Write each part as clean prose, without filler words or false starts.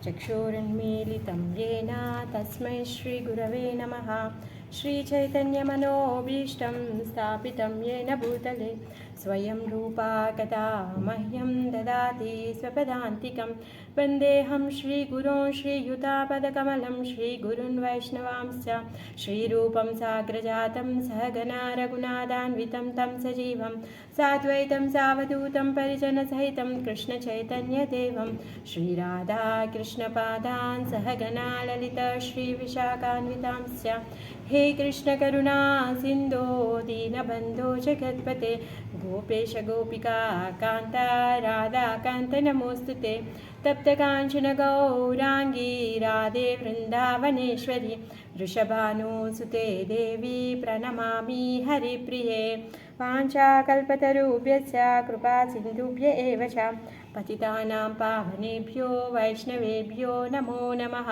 चक्षुरुन्मीलितं येन तस्मै श्रीगुरवे नमः। श्रीचैतन्यमनोभीष्टं स्थापितं येन भूतले स्वयं रूपा कदा मह्यं ददाति स्वपदान्तिकं। वन्देऽहं श्रीगुरों श्रीयुतापदकमलं श्रीगुरून् वैष्णवांश्च श्रीरूपं साग्रजातं सहगना रघुनाथान्वितं तं सजीवं साद्वैतं सावधूतं परिजनसहितं कृष्णचैतन्यदेवं श्रीराधाकृष्णपादान् सहगना ललिता श्रीविशाखान्वितांश्च। हे कृष्ण करुणा सिन्धो दीनबन्धो जगत्पते गोपेश गोपिका कान्ता राधाकान्त नमोस्तुते। तप्तकाञ्चन गौराङ्गी राधे वृन्दावनेश्वरी वृषभानुसुते देवी प्रणमामि हरिप्रिये। वाञ्छाकल्पतरुभ्यश्च कृपासिन्धुभ्य एव च पतितानां पावनेभ्यो वैष्णवेभ्यो नमो नमः।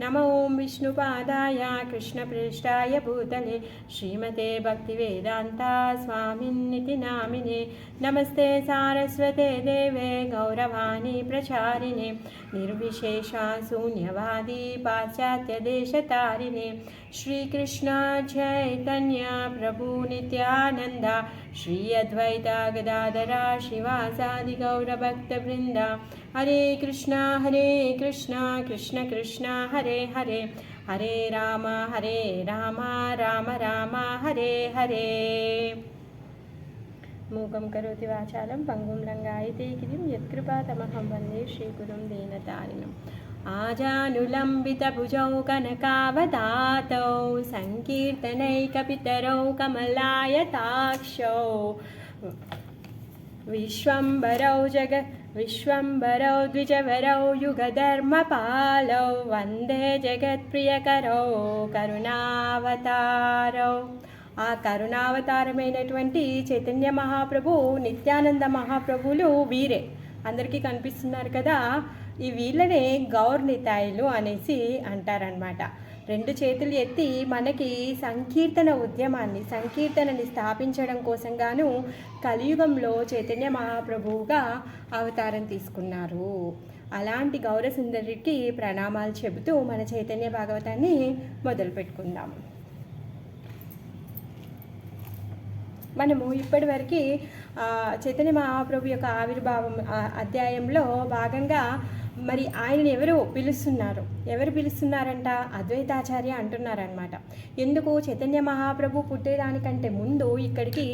नमो ॐ विष्णुपादाय कृष्णप्रेष्ठाय भूतले श्रीमते भक्तिवेदान्ता स्वामिन्निति नामिने। नमस्ते सारस्वते देवे गौरवाणी प्रचारिणे निर्विशेषा शून्यवादी पाश्चात्यदेशतारिणे। श्रीकृष्ण चैतन्य प्रभु नित्यानन्द श्री अद्वैता गदाधरा श्रीवासादि गौरभक्तवृन्दा। हरे कृष्ण कृष्ण कृष्ण हरे हरे हरे राम राम राम हरे हरे। मूकं करोति वाचालं पंगुं लङ्घयते गिरिं यत्कृपातमहं वन्दे श्रीगुरुं दीनतारिणम्। आजानुलम्बितभुजौ कनकावदातौ संकीर्तनैकपितरौ कमलायताक्षौ विश्वम्भरौ द्विजवरौ युगधर्मपालौ वन्दे जगत्प्रियकरौ करुणावतारौ। ఆ కరుణావతారమైనటువంటి చైతన్య మహాప్రభు నిత్యానంద మహాప్రభువులు వీరే అందరికీ కనిపిస్తున్నారు కదా. ఈ వీళ్ళనే గౌర్ నితాయిలు అనేసి అంటారనమాట. రెండు చేతులు ఎత్తి మనకి సంకీర్తన ఉద్యమాన్ని సంకీర్తనని స్థాపించడం కోసం గాను కలియుగంలో చైతన్య మహాప్రభువుగా అవతారం తీసుకున్నారు. అలాంటి గౌరసుందరికి ప్రణామాలు చెబుతూ మన చైతన్య భాగవతాన్ని మొదలు పెట్టుకుందాము. మనము ఇప్పటివరకు చైతన్య మహాప్రభు యొక్క ఆవిర్భావం అధ్యాయంలో భాగంగా మరి ఆయనని ఎవరు పిలుస్తున్నారంట? అద్వైతాచార్య అంటున్నారనమాట. ఎందుకు? చైతన్య మహాప్రభు పుట్టేదానికంటే ముందు ఇక్కడికి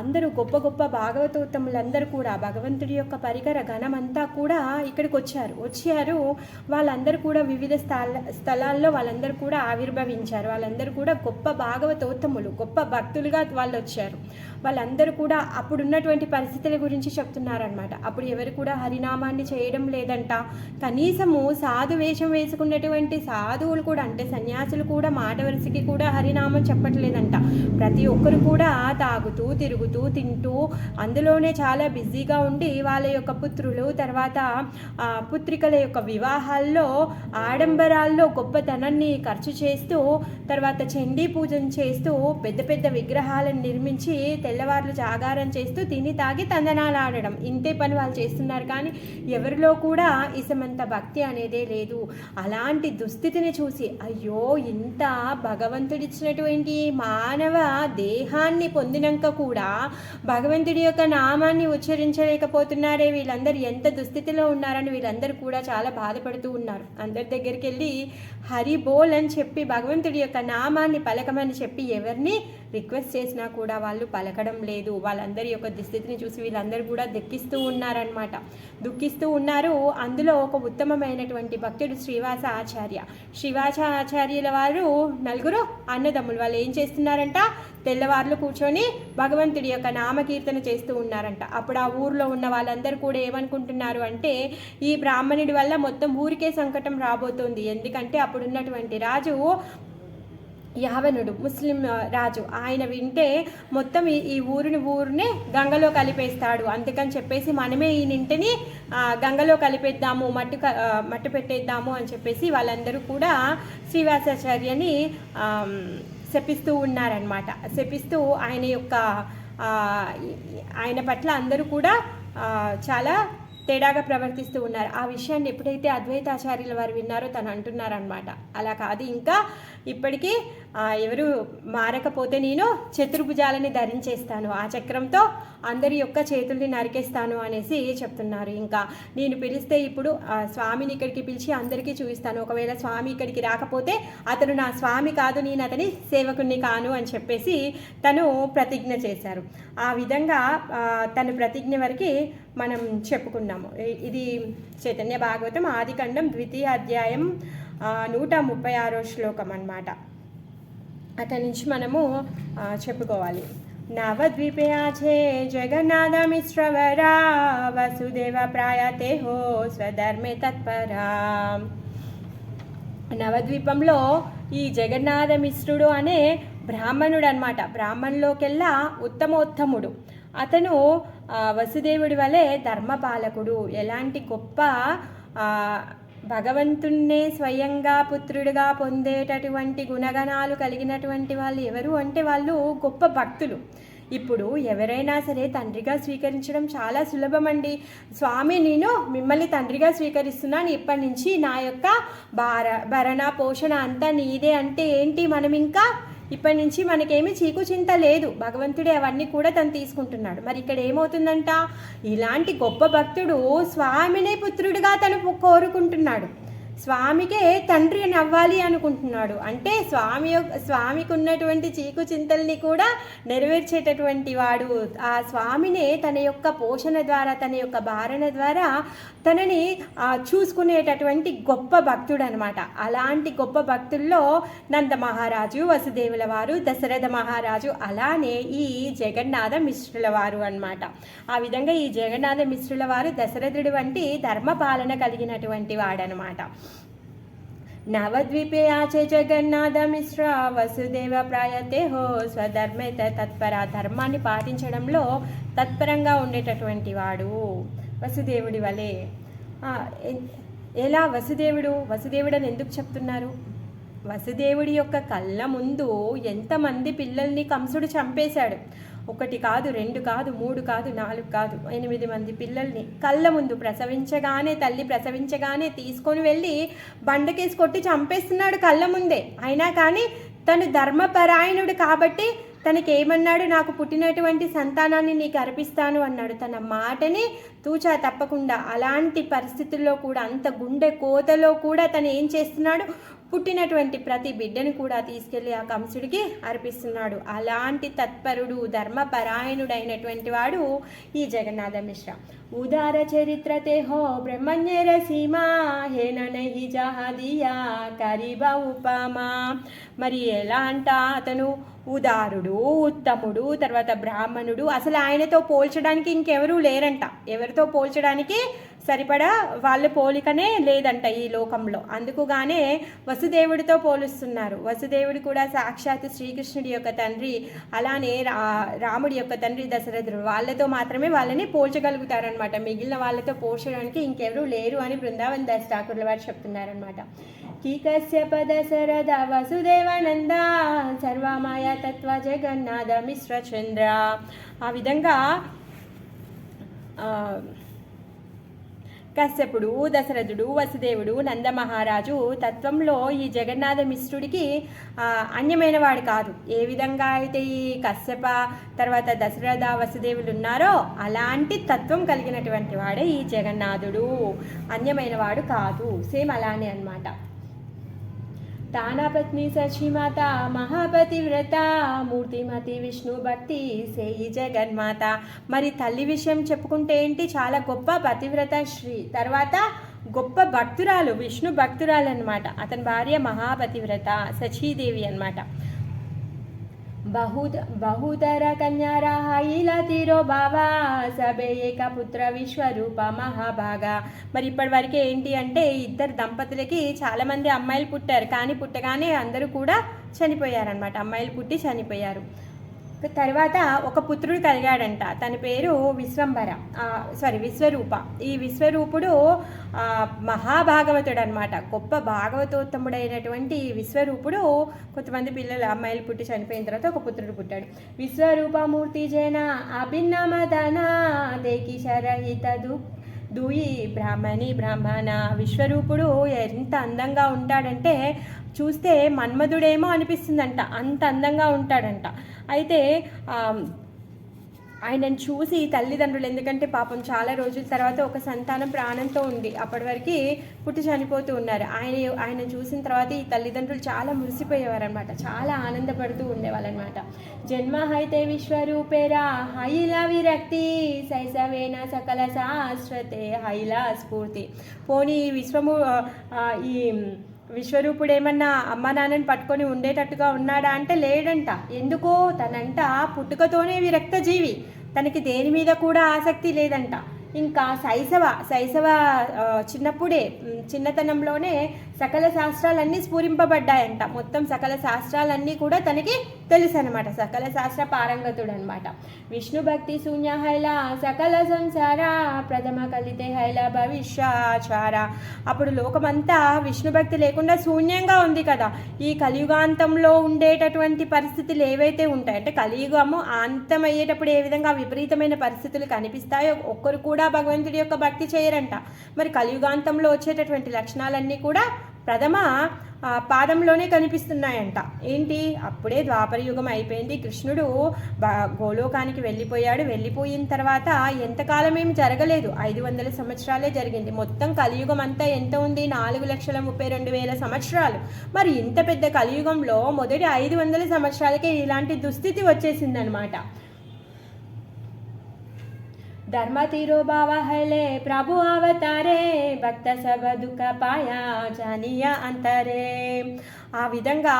అందరూ గొప్ప గొప్ప భాగవతోత్తములందరూ కూడా భగవంతుడి యొక్క పరికర గణమంతా కూడా ఇక్కడికి వచ్చారు. వాళ్ళందరూ కూడా వివిధ స్థలాల్లో వాళ్ళందరూ కూడా ఆవిర్భవించారు. వాళ్ళందరూ కూడా గొప్ప భాగవతోత్తములు, గొప్ప భక్తులుగా వాళ్ళు వచ్చారు. వాళ్ళందరూ కూడా అప్పుడున్నటువంటి పరిస్థితుల గురించి చెప్తున్నారనమాట. అప్పుడు ఎవరు కూడా హరినామాన్ని చేయడం లేదంట. కనీసము సాధు వేషం వేసుకున్నటువంటి సాధువులు కూడా, అంటే సన్యాసులు కూడా మాట వరుసకి కూడా హరినామం చెప్పట్లేదంట. ప్రతి ఒక్కరు కూడా తాగుతూ తిరుగుతూ తింటూ అందులోనే చాలా బిజీగా ఉండి వాళ్ళ యొక్క పుత్రులు తర్వాత పుత్రికల యొక్క వివాహాల్లో ఆడంబరాల్లో గొప్పతనాన్ని ఖర్చు చేస్తూ తర్వాత చండీ పూజను చేస్తూ పెద్ద పెద్ద విగ్రహాలను నిర్మించి తెల్లవార్లు జాగారం చేస్తూ తిని తాగి తందనాలు ఆడడం, ఇంతే పని వాళ్ళు చేస్తున్నారు. కానీ ఎవరిలో కూడా ఇసమంత భక్తి అనేదే లేదు. అలాంటి దుస్థితిని చూసి అయ్యో, ఇంత భగవంతుడిచ్చినటువంటి మానవ దేహాన్ని పొందినాక కూడా భగవంతుడి యొక్క నామాన్ని ఉచ్చరించలేకపోతున్నారే, వీళ్ళందరూ ఎంత దుస్థితిలో ఉన్నారని వీళ్ళందరూ కూడా చాలా బాధపడుతూ ఉన్నారు. అందరి దగ్గరికి వెళ్ళి హరి బోల్ అని చెప్పి భగవంతుడి యొక్క నామాన్ని పలకమని చెప్పి ఎవరిని రిక్వెస్ట్ చేసినా కూడా వాళ్ళు పలకడం లేదు. వాళ్ళందరి యొక్క దుస్థితిని చూసి వీళ్ళందరూ కూడా దుఃఖిస్తూ ఉన్నారు. అందులో ఒక ఉత్తమమైనటువంటి భక్తుడు శ్రీవాస ఆచార్యుల వారు నలుగురు అన్నదమ్ములు. వాళ్ళు ఏం చేస్తున్నారంట? తెల్లవార్లు కూర్చొని భగవంతుడి యొక్క నామకీర్తన చేస్తూ ఉన్నారంట. అప్పుడు ఆ ఊర్లో ఉన్న వాళ్ళందరూ కూడా ఏమనుకుంటున్నారు అంటే, ఈ బ్రాహ్మణుడి వల్ల మొత్తం ఊరికే సంకటం రాబోతోంది. ఎందుకంటే అప్పుడున్నటువంటి రాజు యావనుడు, ముస్లిం రాజు. ఆయన వింటే మొత్తం ఈ ఊరినే గంగలో కలిపేస్తాడు. అందుకని చెప్పేసి మనమే ఈ ఇంటిని గంగలో కలిపేద్దాము, మట్టు పెట్టేద్దాము అని చెప్పేసి వాళ్ళందరూ కూడా శ్రీవాసాచార్యని శపిస్తూ ఉన్నారనమాట. శపిస్తూ ఆయన పట్ల అందరూ కూడా చాలా తేడాగా ప్రవర్తిస్తూ ఉన్నారు. ఆ విషయాన్ని ఎప్పుడైతే అద్వైతాచార్యుల వారు విన్నారో తను అంటున్నారనమాట, అలా కాదు, ఇంకా ఇప్పటికీ ఎవరు మారకపోతే నేను చతుర్భుజాలని ధరించేస్తాను, ఆ చక్రంతో అందరి యొక్క చేతుల్ని నరికేస్తాను అనేసి చెప్తున్నారు. ఇంకా నేను పిలిస్తే ఇప్పుడు స్వామిని ఇక్కడికి పిలిచి అందరికీ చూపిస్తాను, ఒకవేళ స్వామి ఇక్కడికి రాకపోతే అతను నా స్వామి కాదు, నేను అతని సేవకుణ్ణి కాను అని చెప్పేసి తను ప్రతిజ్ఞ చేశారు. ఆ విధంగా తన ప్రతిజ్ఞ వరకు మనం చెప్పుకున్నాము. ఇది చైతన్య భాగవతం ఆదికాండం 2వ అధ్యాయం 136వ శ్లోకం అన్నమాట. అతని నుంచి మనము చెప్పుకోవాలి. నవద్వీపయాచే జగన్నాథమిశ్రవరా వసుదేవ ప్రాయతే హో స్వధర్మే తత్పరా. నవద్వీపంలో ఈ జగన్నాథ మిశ్రుడు అనే బ్రాహ్మణుడు అనమాట, బ్రాహ్మణులోకెల్లా ఉత్తమోత్తముడు. అతను వసుదేవుడి వలె ధర్మపాలకుడు. ఎలాంటి గొప్ప భగవంతుణ్ణే స్వయంగా పుత్రుడిగా పొందేటటువంటి గుణగణాలు కలిగినటువంటి వాళ్ళు ఎవరు అంటే వాళ్ళు గొప్ప భక్తులు. ఇప్పుడు ఎవరైనా సరే తండ్రిగా స్వీకరించడం చాలా సులభమండి. స్వామి, నేను మిమ్మల్ని తండ్రిగా స్వీకరిస్తున్నాను, ఇప్పటి నుంచి నా యొక్క భరణ పోషణ అంతా నీదే అంటే ఏంటి, మనం ఇంకా ఇప్పటి నుంచి మనకేమీ చీకు చింత లేదు, భగవంతుడే అవన్నీ కూడా తను తీసుకుంటున్నాడు. మరి ఇక్కడ ఏమవుతుందంట, ఇలాంటి గొప్ప భక్తుడు స్వామినే పుత్రుడిగా తను కోరుకుంటున్నాడు, స్వామికే తండ్రి అని అవ్వాలి అనుకుంటున్నాడు. అంటే స్వామికి ఉన్నటువంటి చీకు చింతల్ని కూడా నెరవేర్చేటటువంటి వాడు. ఆ స్వామినే తన యొక్క పోషణ ద్వారా, తన యొక్క భారణ ద్వారా తనని చూసుకునేటటువంటి గొప్ప భక్తుడు అనమాట. అలాంటి గొప్ప భక్తుల్లో నంద మహారాజు, వసుదేవుల వారు, దశరథ మహారాజు, అలానే ఈ జగన్నాథ మిశ్రుల వారు అనమాట. ఆ విధంగా ఈ జగన్నాథ మిశ్రుల వారు దశరథుడు వంటి ధర్మపాలన కలిగినటువంటి వాడనమాట. నవద్వీపే ఆచే జగన్నాథ మిశ్ర వసుదేవ ప్రాయతే హో స్వధర్మే తత్పర. ధర్మాన్ని పాటించడంలో తత్పరంగా ఉండేటటువంటి వాడు వసుదేవుడి వలె. ఎలా వసుదేవుడని ఎందుకు చెప్తున్నారు? వసుదేవుడి యొక్క కళ్ళ ముందు ఎంతమంది పిల్లల్ని కంసుడు చంపేశాడు. 1 కాదు, 2 కాదు, 3 కాదు, 4 కాదు, 8 మంది పిల్లల్ని కళ్ళ ముందు తల్లి ప్రసవించగానే తీసుకొని వెళ్ళి బండకేసి కొట్టి చంపేస్తున్నాడు కళ్ళ ముందే. అయినా కానీ తను ధర్మపరాయణుడు కాబట్టి తనకేమన్నాడు, నాకు పుట్టినటువంటి సంతానాన్ని నీకు అర్పిస్తాను అన్నాడు. తన మాటని తూచా తప్పకుండా అలాంటి పరిస్థితుల్లో కూడా, అంత గుండె కోతలో కూడా తను ఏం చేస్తున్నాడు, పుట్టినటువంటి ప్రతి బిడ్డను కూడా తీసుకెళ్ళి ఆ కంసుడికి అర్పిస్తున్నాడు. అలాంటి తత్పరుడు, ధర్మపరాయణుడైనటువంటి వాడు ఈ జగన్నాథ మిశ్ర. ఉదార చరిత్రతే హో బ్రహ్మణ్యర సీమా హేన నహి జహదియా కరిబా ఉపమా. మరి ఎలా అంట, అతను ఉదారుడు, ఉత్తముడు, తర్వాత బ్రాహ్మణుడు. అసలు ఆయనతో పోల్చడానికి ఇంకెవరూ లేరంట. ఎవరితో పోల్చడానికి సరిపడా వాళ్ళ పోలికనే లేదంట ఈ లోకంలో. అందుకుగానే వసుదేవుడితో పోలుస్తున్నారు. వసుదేవుడు కూడా సాక్షాత్ శ్రీకృష్ణుడి యొక్క తండ్రి, అలానే రాముడి యొక్క తండ్రి దశరథుడు. వాళ్ళతో మాత్రమే వాళ్ళని పోల్చగలుగుతారనమాట. మిగిలిన వాళ్ళతో పోల్చడానికి ఇంకెవరూ లేరు అని బృందావన్ దాస్ ఠాకూర్ల వారు చెప్తున్నారనమాట. కీకస్యప దశరథ వసుదేవానంద సర్వమాయా తత్వ జగన్నాథ మిశ్ర చంద్ర. ఆ విధంగా కశ్యపుడు, దశరథుడు, వసుదేవుడు, నందమహారాజు తత్వంలో ఈ జగన్నాథ మిశ్రుడికి అన్యమైన వాడు కాదు. ఏ విధంగా అయితే ఈ కశ్యప తర్వాత దశరథ వసుదేవులు ఉన్నారో అలాంటి తత్వం కలిగినటువంటి వాడే ఈ జగన్నాథుడు, అన్యమైన వాడు కాదు. సేమ్ అలానే అన్నమాట. తానాపత్ని సచీమాత మహాపతివ్రత మూర్తిమతి విష్ణు భక్తి సేయి జగన్మాత. మరి తల్లి విషయం చెప్పుకుంటే ఏంటి, చాలా గొప్ప పతివ్రత శ్రీ, తర్వాత గొప్ప భక్తురాలు, విష్ణు భక్తురాలు అనమాట. అతని భార్య మహాపతివ్రత సచీదేవి అనమాట. బహుధర కన్యారాయిల తీరో బావా సబే ఏక పుత్ర విశ్వరూప మహాభాగా. మరి ఇప్పటి వరకే ఏంటి అంటే 2 దంపతులకి చాలామంది అమ్మాయిలు పుట్టారు, కానీ పుట్టగానే అందరూ కూడా చనిపోయారనమాట. అమ్మాయిలు పుట్టి చనిపోయారు. తర్వాత ఒక పుత్రుడు కలిగాడంట. తన పేరు విశ్వరూప. ఈ విశ్వరూపుడు మహాభాగవతుడు అనమాట. గొప్ప భాగవతోత్తముడైనటువంటి విశ్వరూపుడు కొంతమంది పిల్లలు అమ్మాయిలు పుట్టి చనిపోయిన తర్వాత ఒక పుత్రుడు పుట్టాడు. విశ్వరూపమూర్తి జన అభిన్నమదన దేకి శరహిత దూయి బ్రాహ్మణ విశ్వరూపుడు ఎంత అందంగా ఉంటాడంటే చూస్తే మన్మధుడేమో అనిపిస్తుందంట, అంత అందంగా ఉంటాడంట. అయితే ఆయనను చూసి తల్లిదండ్రులు, ఎందుకంటే పాపం చాలా రోజుల తర్వాత ఒక సంతానం ప్రాణంతో ఉంది, అప్పటి వరకు పుట్టి చనిపోతూ ఉన్నారు. ఆయన చూసిన తర్వాత ఈ తల్లిదండ్రులు చాలా మురిసిపోయేవారనమాట, చాలా ఆనందపడుతూ ఉండేవాళ్ళనమాట. జన్మ హైతే విశ్వరూపేరా హైలా విరక్తి శైశవేన సకల శాశ్వతే హైలా స్ఫూర్తి. పోనీ ఈ విశ్వరూపుడు ఏమన్నా అమ్మ నాన్నని పట్టుకొని ఉండేటట్టుగా ఉన్నాడా అంటే లేడంట. ఎందుకో తనంట పుట్టుకతోనే విరక్త జీవి, తనకి దేని మీద కూడా ఆసక్తి లేదంట. ఇంకా శైశవ చిన్నప్పుడే చిన్నతనంలోనే సకల శాస్త్రాలన్నీ స్ఫురింపబడ్డాయంట. మొత్తం సకల శాస్త్రాలన్నీ కూడా తనకి తెలుసు అనమాట, సకల శాస్త్ర పారంగతుడు అనమాట. విష్ణు భక్తి శూన్య హైల సకల సంసార ప్రథమ కలితే హైల భవిష్యాచార. అప్పుడు లోకమంతా విష్ణు భక్తి లేకుండా శూన్యంగా ఉంది కదా. ఈ కలియుగాంతంలో ఉండేటటువంటి పరిస్థితులు ఏవైతే ఉంటాయి అంటే కలియుగము అంతమయ్యేటప్పుడు ఏ విధంగా విపరీతమైన పరిస్థితులు కనిపిస్తాయో ఒక్కరు కూడా భగవంతుడి యొక్క భక్తి చేయరంట. మరి కలియుగాంతంలో వచ్చేటటువంటి లక్షణాలన్నీ కూడా ప్రథమ పాదంలోనే కనిపిస్తున్నాయంట. ఏంటి, అప్పుడే ద్వాపర యుగం అయిపోయింది, కృష్ణుడు గోలోకానికి వెళ్ళిపోయాడు. వెళ్ళిపోయిన తర్వాత ఎంతకాలం ఏమి జరగలేదు, 500 సంవత్సరాలే జరిగింది. మొత్తం కలియుగం అంతా ఎంత ఉంది, 4,32,000 సంవత్సరాలు. మరి ఇంత పెద్ద కలియుగంలో మొదటి 500 సంవత్సరాలకే ఇలాంటి దుస్థితి వచ్చేసిందనమాట. धर्म तीरो बावा हले प्रभु अवतारे भक्त सब दुख पाया जानिया अंतरे. ఆ విధంగా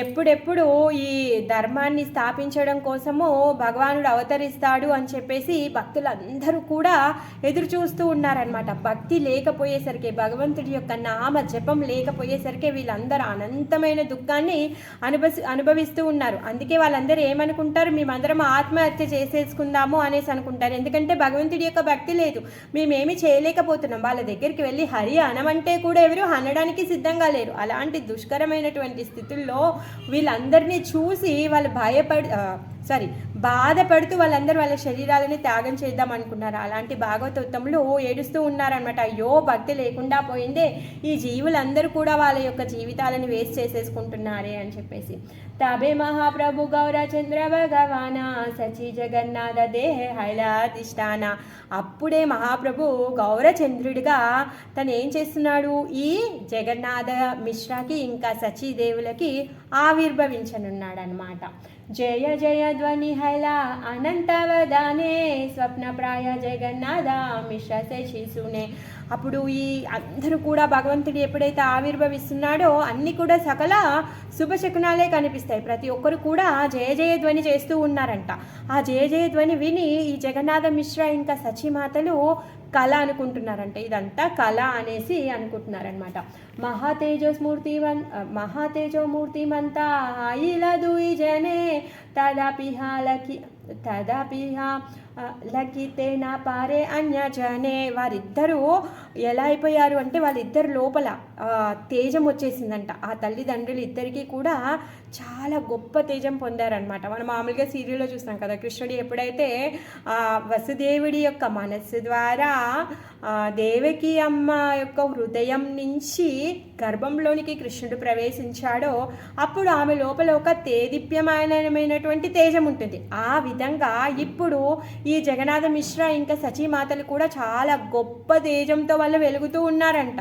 ఎప్పుడెప్పుడు ఈ ధర్మాన్ని స్థాపించడం కోసము భగవానుడు అవతరిస్తాడు అని చెప్పేసి భక్తులందరూ కూడా ఎదురు చూస్తూ ఉన్నారనమాట. భక్తి లేకపోయేసరికి, భగవంతుడి యొక్క నామ జపం లేకపోయేసరికి వీళ్ళందరూ అనంతమైన దుఃఖాన్ని అనుభవిస్తూ ఉన్నారు. అందుకే వాళ్ళందరూ ఏమనుకుంటారు, మేమందరం ఆత్మహత్య చేసేసుకుందాము అనేసి అనుకుంటారు. ఎందుకంటే భగవంతుడి యొక్క భక్తి లేదు, మేమేమి చేయలేకపోతున్నాం. వాళ్ళ దగ్గరికి వెళ్ళి హరి అనమంటే కూడా ఎవరు అనడానికి సిద్ధంగా లేరు. అలాంటి దుష్కరమైన స్థితుల్లో వీళ్ళందరినీ చూసి వాళ్ళు బాధపడుతూ వాళ్ళందరూ వాళ్ళ శరీరాలని త్యాగం చేద్దాం అనుకున్నారు. అలాంటి భాగవతోత్తములు ఏడుస్తూ ఉన్నారనమాట. అయ్యో భక్తి లేకుండా పోయిందే, ఈ జీవులందరూ కూడా వాళ్ళ యొక్క జీవితాలను వేస్ట్ చేసేసుకుంటున్నారే అని చెప్పేసి. తబే మహాప్రభు గౌరచంద్ర భగవాన సచి జగన్నాథ దేహ హైలాధిష్టాన. అప్పుడే మహాప్రభు గౌరచంద్రుడిగా తను ఏం చేస్తున్నాడు, ఈ జగన్నాథ మిశ్రాకి ఇంకా సచీదేవులకి ఆవిర్భవించనున్నాడు అనమాట. జయ జయ ధ్వని హైలా అనంతవదానే స్వప్నప్రాయ జగన్నాథ మిశ్ర శిశునే. అప్పుడు ఈ అందరూ కూడా భగవంతుడు ఎప్పుడైతే ఆవిర్భవిస్తున్నాడో అన్నీ కూడా సకల శుభశకునాలే కనిపిస్తాయి. ప్రతి ఒక్కరు కూడా జయ జయ ధ్వని చేస్తూ ఉన్నారంట. ఆ జయ జయ ధ్వని విని ఈ జగన్నాథ మిశ్ర ఇంకా సచిమాతలు కళ అనుకుంటున్నారంట. ఇదంతా కళ అనేసి అనుకుంటున్నారనమాట. మహాతేజోమూర్తిమంతా ఇలా దూయి జనే తదాపిహ లకితే నా పారే అన్యజనే. వారిద్దరూ ఎలా అయిపోయారు అంటే వాళ్ళిద్దరు లోపల తేజం వచ్చేసిందంట. ఆ తల్లిదండ్రులు ఇద్దరికీ కూడా చాలా గొప్ప తేజం పొందారనమాట. మనం మామూలుగా సీరియల్లో చూస్తాం కదా, కృష్ణుడు ఎప్పుడైతే వసుదేవుడి యొక్క మనస్సు ద్వారా దేవకి అమ్మ యొక్క హృదయం నుంచి గర్భంలోనికి కృష్ణుడు ప్రవేశించాడో అప్పుడు ఆమె లోపల ఒక తేదీప్యమానమైనటువంటి తేజం ఉంటుంది. ఆ విధంగా ఇప్పుడు ఈ జగన్నాథ మిశ్ర ఇంకా సచీమాతలు కూడా చాలా గొప్ప తేజంతో వాళ్ళు వెలుగుతూ ఉన్నారంట.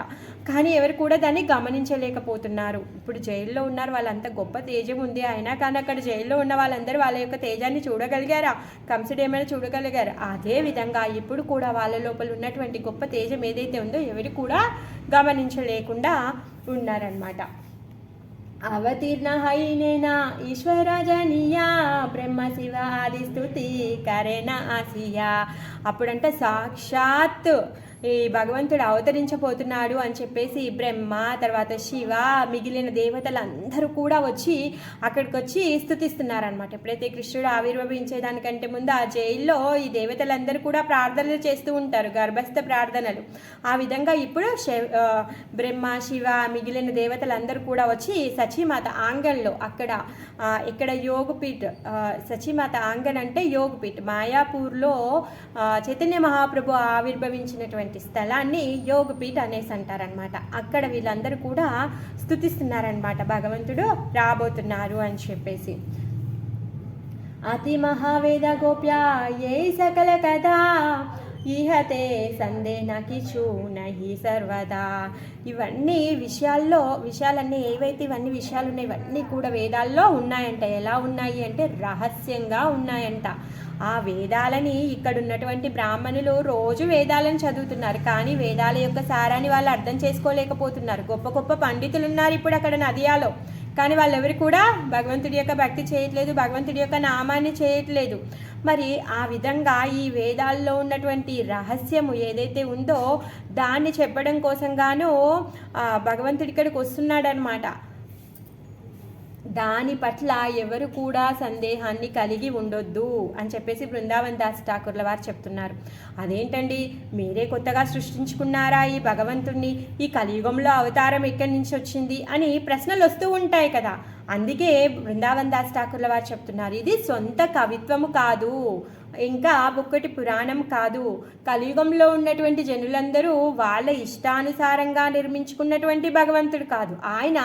కానీ ఎవరు కూడా దాన్ని గమనించలేకపోతున్నారు. ఇప్పుడు జైల్లో ఉన్నారు, వాళ్ళంతా గొప్ప తేజం ఉంది, అయినా కానీ అక్కడ జైల్లో ఉన్న వాళ్ళందరూ వాళ్ళ యొక్క తేజాన్ని చూడగలిగారా, కంసుడు ఏమైనా చూడగలిగారు. అదే విధంగా ఇప్పుడు కూడా వాళ్ళ లోపల ఉన్నటువంటి గొప్ప తేజం ఏదైతే ఉందో ఎవరు కూడా గమనించలేకుండా ఉన్నారనమాట. అవతీర్ణ హైనేనా ఈశ్వర జనియా బ్రహ్మ శివ ఆది స్తుతి కరేనా ఆసియా. అప్పుడంటే సాక్షాత్ ఈ భగవంతుడు అవతరించబోతున్నాడు అని చెప్పేసి బ్రహ్మ, తర్వాత శివ, మిగిలిన దేవతలందరూ కూడా వచ్చి అక్కడికి వచ్చి స్తుతిస్తున్నారనమాట. ఎప్పుడైతే కృష్ణుడు ఆవిర్భవించేదానికంటే ముందు ఆ జైల్లో ఈ దేవతలందరూ కూడా ప్రార్థనలు చేస్తూ ఉంటారు, గర్భస్థ ప్రార్థనలు. ఆ విధంగా ఇప్పుడు బ్రహ్మ, శివ, మిగిలిన దేవతలందరూ కూడా వచ్చి సచీమాత ఆంగన్లో ఇక్కడ యోగపీఠ్, సచీమాత ఆంగన్ అంటే యోగపీఠ్, మాయాపూర్లో చైతన్య మహాప్రభు ఆవిర్భవించినటువంటి ఉన్నటువంటి స్థలాన్ని యోగపీఠ అనేసి అంటారనమాట. అక్కడ వీళ్ళందరూ కూడా స్తుతిస్తున్నారనమాట, భగవంతుడు రాబోతున్నారు అని చెప్పేసి. అతి మహావేద గోప్య ఏ సకల కథా ఈహతే సందేహ కిచు నహి సర్వదా. ఇవన్నీ విషయాలన్నీ ఏవైతే ఇవన్నీ విషయాలు ఉన్నాయి, ఇవన్నీ కూడా వేదాల్లో ఉన్నాయంట. ఎలా ఉన్నాయి అంటే రహస్యంగా ఉన్నాయంట. ఆ వేదాలని ఇక్కడ ఉన్నటువంటి బ్రాహ్మణులు రోజు వేదాలను చదువుతున్నారు, కానీ వేదాల యొక్క సారాన్ని వాళ్ళు అర్థం చేసుకోలేకపోతున్నారు. గొప్ప గొప్ప పండితులు ఉన్నారు ఇప్పుడు అక్కడ నదియాలో, కానీ వాళ్ళెవరు కూడా భగవంతుడి యొక్క భక్తి చేయట్లేదు, భగవంతుడి యొక్క నామాన్ని చేయట్లేదు. మరి ఆ విధంగా ఈ వేదాల్లో ఉన్నటువంటి రహస్యము ఏదైతే ఉందో దాన్ని చెప్పడం కోసంగాను భగవంతుడి ఇక్కడికి వస్తున్నాడనమాట. దాని పట్ల ఎవరు కూడా సందేహాన్ని కలిగి ఉండొద్దు అని చెప్పేసి బృందావన్ దాస్ ఠాకూర్ల వారు చెప్తున్నారు. అదేంటండి, మీరే కొత్తగా సృష్టించుకున్నారా ఈ భగవంతుణ్ణి? ఈ కలియుగంలో అవతారం ఎక్కడి నుంచి వచ్చింది అని ప్రశ్నలు వస్తూ ఉంటాయి కదా. అందుకే బృందావన్ దాస్ ఠాకూర్ల వారు చెప్తున్నారు, ఇది సొంత కవిత్వము కాదు, ఇంకా ఒక్కటి పురాణం కాదు. కలియుగంలో ఉన్నటువంటి జనులందరూ వాళ్ళ ఇష్టానుసారంగా నిర్మించుకున్నటువంటి భగవంతుడు కాదు. ఆయన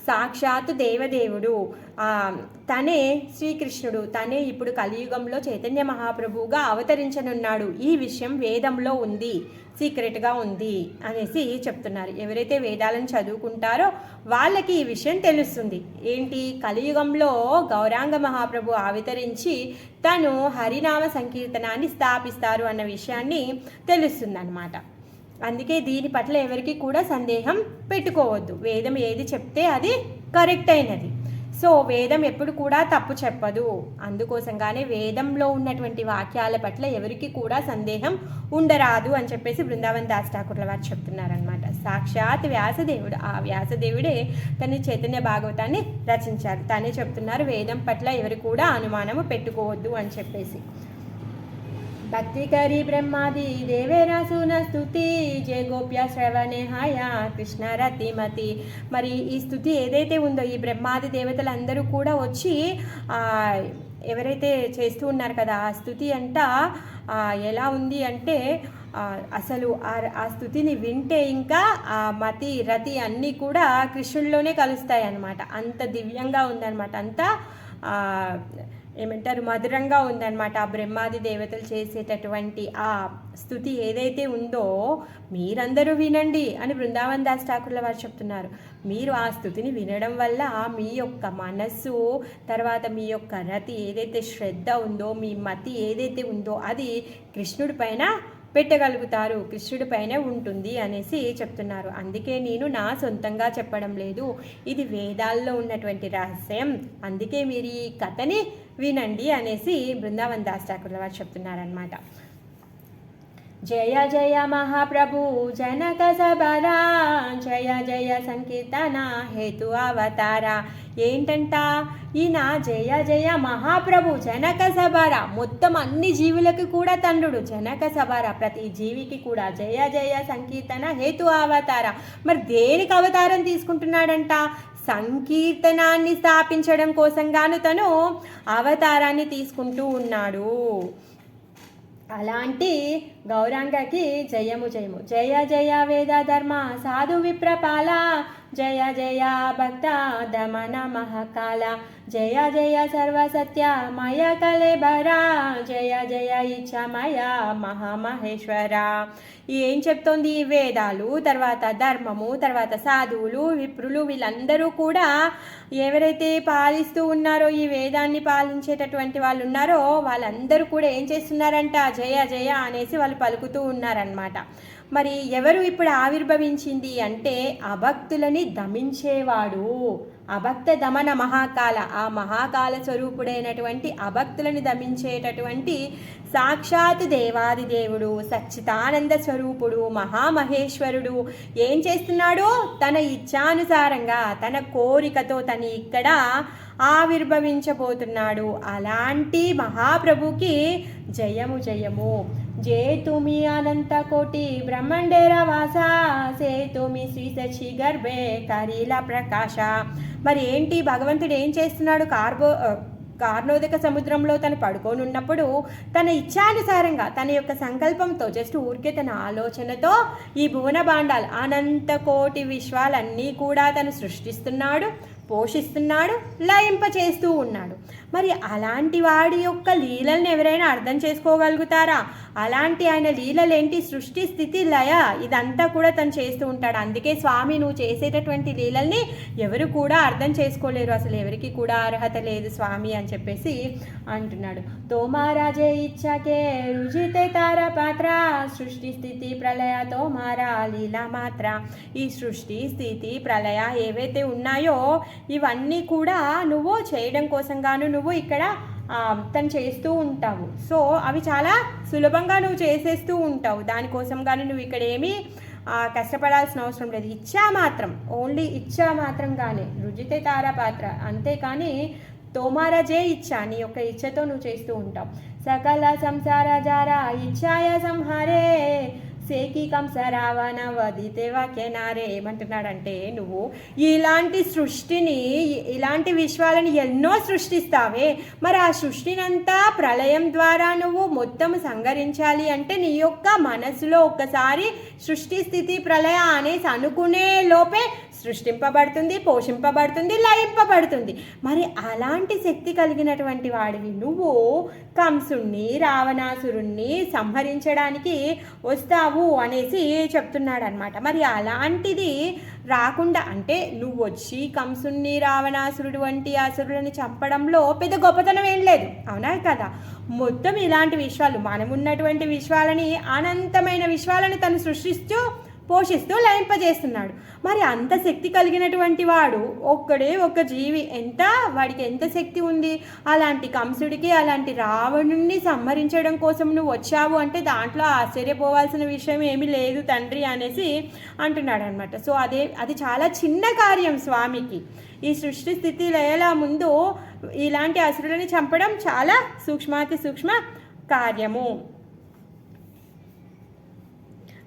సాక్షాత్తు దేవదేవుడు, తనే శ్రీకృష్ణుడు, తనే ఇప్పుడు కలియుగంలో చైతన్య మహాప్రభువుగా అవతరించనున్నాడు. ఈ విషయం వేదంలో ఉంది, సీక్రెట్గా ఉంది అనేసి చెప్తున్నారు. ఎవరైతే వేదాలను చదువుకుంటారో వాళ్ళకి ఈ విషయం తెలుస్తుంది. ఏంటి, కలియుగంలో గౌరాంగ మహాప్రభు అవతరించి తను హరినామ సంకీర్తనాన్ని స్థాపిస్తారు అన్న విషయాన్ని తెలుస్తుందన్నమాట. అందుకే దీని పట్ల ఎవరికి కూడా సందేహం పెట్టుకోవద్దు. వేదం ఏది చెప్తే అది కరెక్ట్ అయినది. సో వేదం ఎప్పుడు కూడా తప్పు చెప్పదు. అందుకోసంగానే వేదంలో ఉన్నటువంటి వాక్యాల పట్ల ఎవరికి కూడా సందేహం ఉండరాదు అని చెప్పేసి బృందావన్ దాస్ ఠాకూర్ల వారు చెప్తున్నారనమాట. సాక్షాత్ వ్యాసదేవుడు, ఆ వ్యాసదేవుడే తన చైతన్య భాగవతాన్ని రచించారు. తనే చెప్తున్నారు, వేదం పట్ల ఎవరు కూడా అనుమానము పెట్టుకోవద్దు అని చెప్పేసి. భక్తి కరి బ్రహ్మాది దేవేరా సున స్తుతి జయ గోప్య శ్రవణే హాయ కృష్ణ రతిమతి. మరి ఈ స్తుతి ఏదైతే ఉందో ఈ బ్రహ్మాది దేవతలందరూ కూడా వచ్చి ఎవరైతే చేస్తూ ఉన్నారు కదా, ఆ స్తుతి అంట ఎలా ఉంది అంటే అసలు ఆ స్తుతిని వింటే ఇంకా ఆ మతి రతి అన్నీ కూడా కృష్ణుల్లోనే కలుస్తాయి అన్నమాట. అంత దివ్యంగా ఉందన్నమాట, అంత ఏమంటారు మధురంగా ఉందన్నమాట. ఆ బ్రహ్మాది దేవతలు చేసేటటువంటి ఆ స్తుతి ఏదైతే ఉందో మీరందరూ వినండి అని బృందావన్ దాస్ ఠాకూర్ల వారు చెప్తున్నారు. మీరు ఆ స్తుతిని వినడం వల్ల మీ యొక్క మనస్సు, తర్వాత మీ యొక్క రతి ఏదైతే శ్రద్ధ ఉందో, మీ మతి ఏదైతే ఉందో అది కృష్ణుడి పైన పెట్టగలుగుతారు, కృష్ణుడి పైనే ఉంటుంది అనేసి చెప్తున్నారు. అందుకే నేను నా సొంతంగా చెప్పడం లేదు, ఇది వేదాల్లో ఉన్నటువంటి రహస్యం, అందుకే మీరు ఈ కథని వినండి అనేసి బృందావన్ దాస్ ఠాకూర్ల వారు చెప్తున్నారనమాట. జయ జయ మహాప్రభు జనక సబరా జయ జయ సంకీర్తన హేతు అవతార. ఏంటంట, ఈయన జయ జయ మహాప్రభు జనక సబర, మొత్తం అన్ని జీవులకు కూడా తండ్రుడు జనక సబర, ప్రతి జీవికి కూడా జయ జయ సంకీర్తన హేతు అవతార. మరి దేనికి అవతారం తీసుకుంటున్నాడంట? సంకీర్తనాన్ని స్థాపించడం కోసంగాను తను అవతారాన్ని తీసుకుంటూ ఉన్నాడు. అలాంటి గౌరాంగకి జయము జయము. జయ జయ వేద ధర్మ సాధు విప్రపాల జయ జయ భక్త దమన మహాకాల జయ జయ సర్వసత్య మయ కలేబరా జయ జయ ఇచ్చమయ మహామహేశ్వర. ఏం చెప్తోంది? ఈ వేదాలు, తర్వాత ధర్మము, తర్వాత సాధువులు, విప్రులు, వీళ్ళందరూ కూడా ఎవరైతే పాలిస్తూ ఉన్నారో, ఈ వేదాన్ని పాలించేటటువంటి వాళ్ళు ఉన్నారో వాళ్ళందరూ కూడా ఏం చేస్తున్నారంట? జయ జయ అనేసి వాళ్ళు పలుకుతూ ఉన్నారనమాట. మరి ఎవరు ఇప్పుడు ఆవిర్భవించింది అంటే అభక్తులని దమించేవాడు, అభక్త దమన మహాకాల, ఆ మహాకాల స్వరూపుడైనటువంటి అభక్తులని దమించేటటువంటి సాక్షాత్ దేవాది దేవుడు, సచ్చిదానంద స్వరూపుడు, మహామహేశ్వరుడు ఏం చేస్తున్నాడు? తన ఇచ్ఛానుసారంగా, తన కోరికతో తను ఇక్కడ ఆవిర్భవించబోతున్నాడు. అలాంటి మహాప్రభుకి జయము జయము. జేతుమి అనంత కోటి బ్రహ్మండేర వాస సేతుమి శ్రీ సచి గర్భే కరీల ప్రకాశ. మరి ఏంటి భగవంతుడు ఏం చేస్తున్నాడు? కార్ణోదక సముద్రంలో తను పడుకొని ఉన్నప్పుడు తన ఇచ్ఛానుసారంగా తన యొక్క సంకల్పంతో జస్ట్ ఊరికే తన ఆలోచనతో ఈ భువన భాండాలు అనంత కోటి విశ్వాలన్నీ కూడా తను సృష్టిస్తున్నాడు, పోషిస్తున్నాడు, లయింపచేస్తూ ఉన్నాడు. మరి అలాంటి వాడి యొక్క లీలల్ని ఎవరైనా అర్థం చేసుకోగలుగుతారా? అలాంటి ఆయన లీలలేంటి? సృష్టి, స్థితి, లయ ఇదంతా కూడా తను చేస్తూ ఉంటాడు. అందుకే స్వామి నువ్వు చేసేటటువంటి లీలల్ని ఎవరు కూడా అర్థం చేసుకోలేరు, అసలు ఎవరికి కూడా అర్హత లేదు స్వామి అని చెప్పేసి అంటున్నాడు. తోమారాజే ఇచ్చాకే రుజితే తార పాత్ర, సృష్టి స్థితి ప్రళయ తోమారా లీలా మాత్ర. ఈ సృష్టి, స్థితి, ప్రళయ ఏవైతే ఉన్నాయో ఇవన్నీ కూడా నువ్వు చేయడం కోసం గాను నువ్వు ఇక్కడ తను చేస్తూ ఉంటావు. సో అవి చాలా సులభంగా నువ్వు చేసేస్తూ ఉంటావు. దానికోసం కానీ నువ్వు ఇక్కడ ఏమీ కష్టపడాల్సిన అవసరం లేదు. ఇచ్చా మాత్రం, ఓన్లీ ఇచ్చా మాత్రంగానే రుజితే తారా పాత్ర, అంతేకాని తోమారా జే ఇచ్చా, నీ యొక్క ఇచ్చతో నువ్వు చేస్తూ ఉంటావు. సకల సంసార జారా ఇచ్ఛాయ సంహారే, సేకి కంస రావణ వదితే వాక్యనారే. ఏమంటున్నాడంటే నువ్వు ఇలాంటి సృష్టిని, ఇలాంటి విశ్వాలను ఎన్నో సృష్టిస్తావే, మరి ఆ సృష్టినంతా ప్రళయం ద్వారా నువ్వు మొత్తం సంహరించాలి అంటే నీ యొక్క మనసులో ఒక్కసారి సృష్టి, స్థితి, ప్రళయ అనేసి అనుకునే లోపే సృష్టింపబడుతుంది, పోషింపబడుతుంది, లయింపబడుతుంది. మరి అలాంటి శక్తి కలిగినటువంటి వాడివి నువ్వు కంసుణ్ణి, రావణాసురుణ్ణి సంహరించడానికి వస్తావు అనేసి చెప్తున్నాడు అనమాట. మరి అలాంటిది రాకుండా అంటే నువ్వు వచ్చి కంసుణ్ణి, రావణాసురుడు వంటి అసురులను చంపడంలో పెద్ద గొప్పతనం ఏం లేదు, అవునా కదా? మొత్తం ఇలాంటి విశ్వాలు, మనమున్నటువంటి విశ్వాలని, అనంతమైన విశ్వాలని తను సృష్టిస్తూ పోషిస్తూ లయింపజేస్తున్నాడు. మరి అంత శక్తి కలిగినటువంటి వాడు ఒక్కడే ఒక జీవి, వాడికి ఎంత శక్తి ఉంది? అలాంటి కంసుడికి, అలాంటి రావణుణ్ణి సంహరించడం కోసం నువ్వు వచ్చావు అంటే దాంట్లో ఆశ్చర్యపోవాల్సిన విషయం ఏమీ లేదు తండ్రి అనేసి అంటున్నాడు అనమాట. సో అది చాలా చిన్న కార్యం స్వామికి. ఈ సృష్టి, స్థితి, లయల ముందు ఇలాంటి అసురులని చంపడం చాలా సూక్ష్మాతి సూక్ష్మ కార్యము.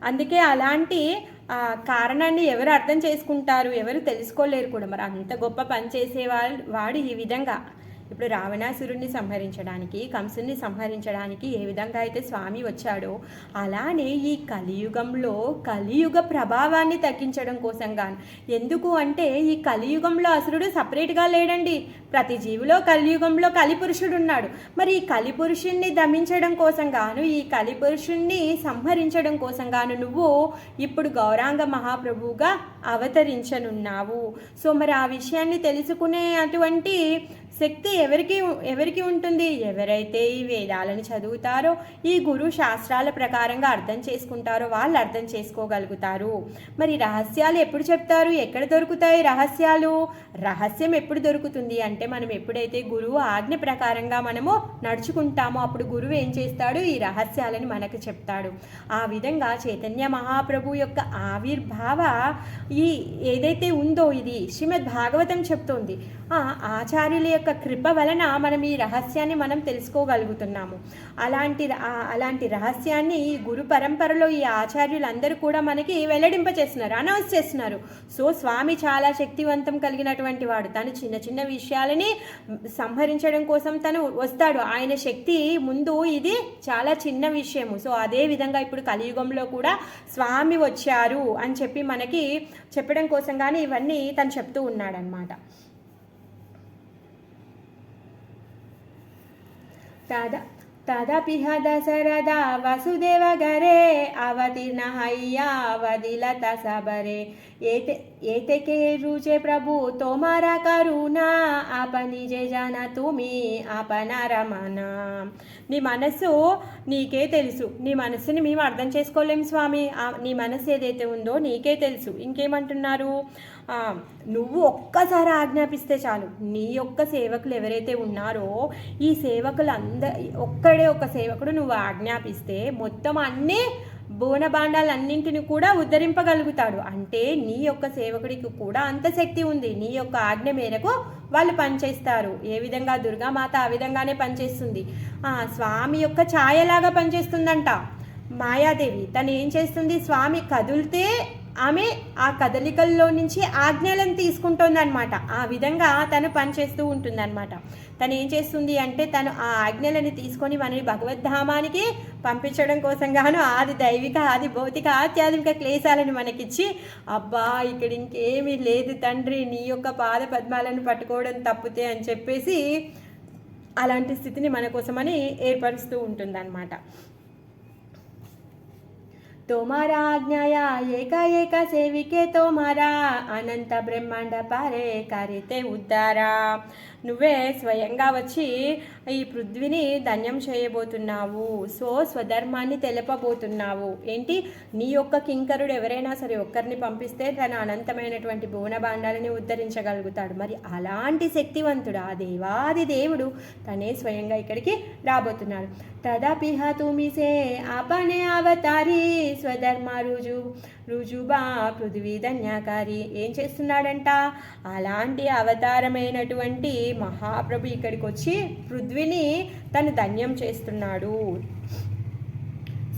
అందుకే అలాంటి కారణాన్ని ఎవరు అర్థం చేసుకుంటారు, ఎవరు తెలుసుకోలేరు కూడా. మరి అంత గొప్ప పని చేసేవాడు ఈ విధంగా ఇప్పుడు రావణాసురుణ్ణి సంహరించడానికి, కంసుని సంహరించడానికి ఏ విధంగా అయితే స్వామి వచ్చాడో అలానే ఈ కలియుగంలో కలియుగ ప్రభావాన్ని తగ్గించడం కోసం గాను. ఎందుకు అంటే ఈ కలియుగంలో అసురుడు సపరేట్గా లేడండి, ప్రతి జీవిలో కలియుగంలో కలిపురుషుడు ఉన్నాడు. మరి ఈ కలిపురుషుణ్ణి దమించడం కోసం గాను, ఈ కలిపురుషుణ్ణి సంహరించడం కోసం గాను నువ్వు ఇప్పుడు గౌరాంగ మహాప్రభువుగా అవతరించనున్నావు. సో మరి ఆ విషయాన్ని తెలుసుకునే అటువంటి శక్తి ఎవరికి ఉంటుంది? ఎవరైతే ఈ వేదాలను చదువుతారో, ఈ గురు శాస్త్రాల ప్రకారంగా అర్థం చేసుకుంటారో వాళ్ళు అర్థం చేసుకోగలుగుతారు. మరి రహస్యాలు ఎప్పుడు చెప్తారు? ఎక్కడ దొరుకుతాయి రహస్యాలు? రహస్యం ఎప్పుడు దొరుకుతుంది అంటే మనం ఎప్పుడైతే గురువు ఆజ్ఞ ప్రకారంగా మనము నడుచుకుంటామో అప్పుడు గురువు ఏం చేస్తాడు? ఈ రహస్యాలను మనకు చెప్తాడు. ఆ విధంగా చైతన్య మహాప్రభు యొక్క ఆవిర్భావ ఈ ఏదైతే ఉందో ఇది శ్రీమద్ భాగవతం చెప్తోంది. ఆచార్యుల యొక్క కృప వలన మనం ఈ రహస్యాన్ని మనం తెలుసుకోగలుగుతున్నాము. అలాంటి రహస్యాన్ని గురు పరంపరలో ఈ ఆచార్యులందరూ కూడా మనకి వెల్లడింపచేస్తున్నారు, అనౌన్స్ చేస్తున్నారు. సో స్వామి చాలా శక్తివంతం కలిగినటువంటి వాడు. తను చిన్న చిన్న విషయాలని సంహరించడం కోసం తను వస్తాడు. ఆయన శక్తి ముందు ఇది చాలా చిన్న విషయము. సో అదే విధంగా ఇప్పుడు కలియుగంలో కూడా స్వామి వచ్చారు అని చెప్పి మనకి చెప్పడం కోసం కానీ ఇవన్నీ తను చెప్తూ ఉన్నాడనమాట. తదపిహ దశరథ వసుదేవ గరే అవతీర్ణ హయ్యా వదిలత సబరే ఏతకే రుచే ప్రభు తోమారా కరుణా ఆపని జే జాన తుమి ఆపన రమణ. నీ మనస్సు నీకే తెలుసు, నీ మనస్సుని మేము అర్థం చేసుకోలేము స్వామి. నీ మనస్సు ఏదైతే ఉందో నీకే తెలుసు. ఇంకేమంటున్నారు? నువ్వు ఒక్కసారి ఆజ్ఞాపిస్తే చాలు. నీ యొక్క సేవకులు ఎవరైతే ఉన్నారో ఈ సేవకులు ఒక్కడే ఒక సేవకుడు నువ్వు ఆజ్ఞాపిస్తే మొత్తం అన్నీ బోనబాండాలన్నింటిని కూడా ఉద్ధరింపగలుగుతాడు. అంటే నీ యొక్క సేవకుడికి కూడా అంత శక్తి ఉంది. నీ యొక్క ఆజ్ఞ మేరకు వాళ్ళు పనిచేస్తారు. ఏ విధంగా దుర్గామాత ఆ విధంగానే పనిచేస్తుంది. స్వామి యొక్క ఛాయలాగా పనిచేస్తుందంట మాయాదేవి. తను ఏం చేస్తుంది? స్వామి కదిలితే ఆమె ఆ కదలికల్లో నుంచి ఆజ్ఞలను తీసుకుంటుందన్నమాట. ఆ విధంగా తను పనిచేస్తూ ఉంటుందన్నమాట. తను ఏం చేస్తుంది అంటే తను ఆ ఆజ్ఞలని తీసుకొని మనని భగవద్ధామానికి పంపించడం కోసం గాను ఆది దైవిక ఆది భౌతిక ఆధ్యాత్మిక క్లేశాలను మనకిచ్చి, అబ్బా ఇక్కడ ఇంకేమీ లేదు తండ్రి, నీ యొక్క పాద పద్మాలను పట్టుకోవడం తప్పితే అని చెప్పేసి అలాంటి స్థితిని మన కోసమని ఏర్పరుస్తూ ఉంటుందన్నమాట. తోమారా ఆజ్ఞాయ ఏక ఏక సేవికే తోమారా అనంత బ్రహ్మాండ పారే కారితే ఉద్దారా. నువ్వే స్వయంగా వచ్చి ఈ పృథ్వీని ధన్యం చేయబోతున్నావు, స్వధర్మాన్ని తెలపబోతున్నావు. ఏంటి, నీ యొక్క కింకరుడు ఎవరైనా సరే ఒక్కరిని పంపిస్తే తన అనంతమైనటువంటి భువన భాండాలని ఉద్ధరించగలుగుతాడు. మరి అలాంటి శక్తివంతుడు ఆ దేవాది దేవుడు తనే స్వయంగా ఇక్కడికి రాబోతున్నాడు. తదాపిహ తుమిసే ఆపనే అవతారి స్వధర్మ రుజుబా పృథ్వీ ధన్యకారి. ఏం చేస్తున్నాడంట, అలాంటి అవతారమైనటువంటి మహాప్రభు ఇక్కడికి వచ్చి పృథ్వీని తను ధన్యం చేస్తున్నాడు.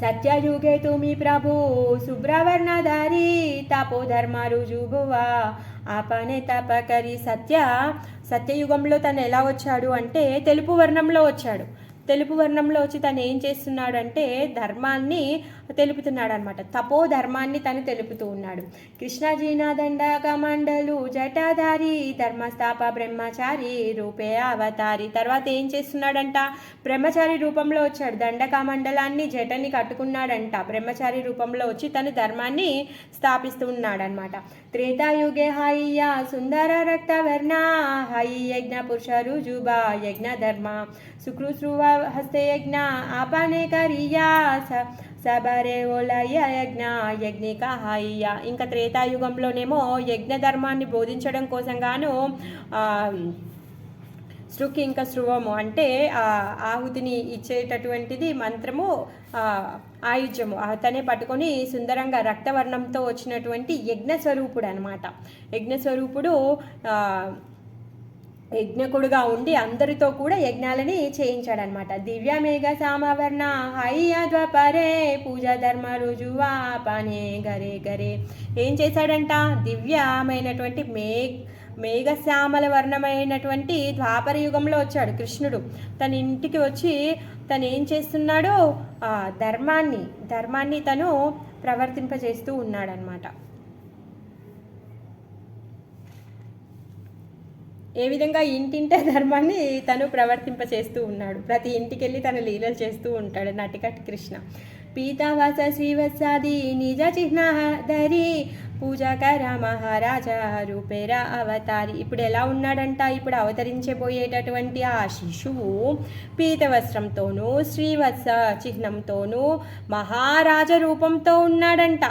సత్యయుగే తుమి ప్రభు శుభ్రవర్ణధారి తపోధర్మ రుజుబువా ఆపనే తపకరి. సత్యయుగంలో తను ఎలా వచ్చాడు అంటే తెలుపు వర్ణంలో వచ్చాడు. తెలుపు వర్ణంలో వచ్చి తను ఏం చేస్తున్నాడు అంటే ధర్మాన్ని తెలుపుతున్నాడు అనమాట. తపో ధర్మాన్ని తను తెలుపుతూ ఉన్నాడు. కృష్ణజీన దండక మండలు జటాధారి ధర్మస్థాప బ్రహ్మచారి రూపే అవతారి. తర్వాత ఏం చేస్తున్నాడంట, బ్రహ్మచారి రూపంలో వచ్చాడు. దండక మండలాన్ని జటని కట్టుకున్నాడంట. బ్రహ్మచారి రూపంలో వచ్చి తను ధర్మాన్ని స్థాపిస్తూ ఉన్నాడనమాట. త్రేతాయుగే హాయియ సుందర రక్తవర్ణ హాయి యజ్ఞ పురుష రుజుబా యజ్ఞ ధర్మ సుకృశ్రువ హస్తే యజ్ఞ ఆపానే కరియా సబరే ఓలయ యజ్ఞ యజ్ఞిక హాయియ. ఇంకా త్రేతాయుగంలోనేమో యజ్ఞ ధర్మాన్ని బోధించడం కోసం గాను శృక్ ఇంకా శృవము అంటే ఆహుతిని ఇచ్చేటటువంటిది మంత్రము, ఆయుధ్యము అతనే పట్టుకొని సుందరంగా రక్తవర్ణంతో వచ్చినటువంటి యజ్ఞస్వరూపుడు అనమాట. యజ్ఞస్వరూపుడు యజ్ఞకుడుగా ఉండి అందరితో కూడా యజ్ఞాలని చేయించాడనమాట. దివ్య మేఘ సామవర్ణ హయ్య ద్వాపరే పూజా ధర్మ రుజువా పనే గరే గరే. ఏం చేశాడంట, దివ్యమైనటువంటి మేఘశ్యామల వర్ణమైనటువంటి ద్వాపర యుగంలో వచ్చాడు కృష్ణుడు. తన ఇంటికి వచ్చి తను ఏం చేస్తున్నాడో ధర్మాన్ని తను ప్రవర్తింపజేస్తూ ఉన్నాడనమాట. ఏ విధంగా ఇంటింట ధర్మాన్ని తను ప్రవర్తింపచేస్తూ ఉన్నాడు. ప్రతి ఇంటికి వెళ్ళి తను లీలలు చేస్తూ ఉంటాడు నటికట్ కృష్ణ. పీతావాస శ్రీవత్సాది నిజ చిహ్న ధరి పూజాకర మహారాజా రూపేరా అవతారి. ఇప్పుడు ఎలా ఉన్నాడంట, ఇప్పుడు అవతరించబోయేటటువంటి ఆ శిశువు పీతవస్త్రంతోనూ శ్రీవత్స చిహ్నంతోనూ మహారాజ రూపంతో ఉన్నాడంట.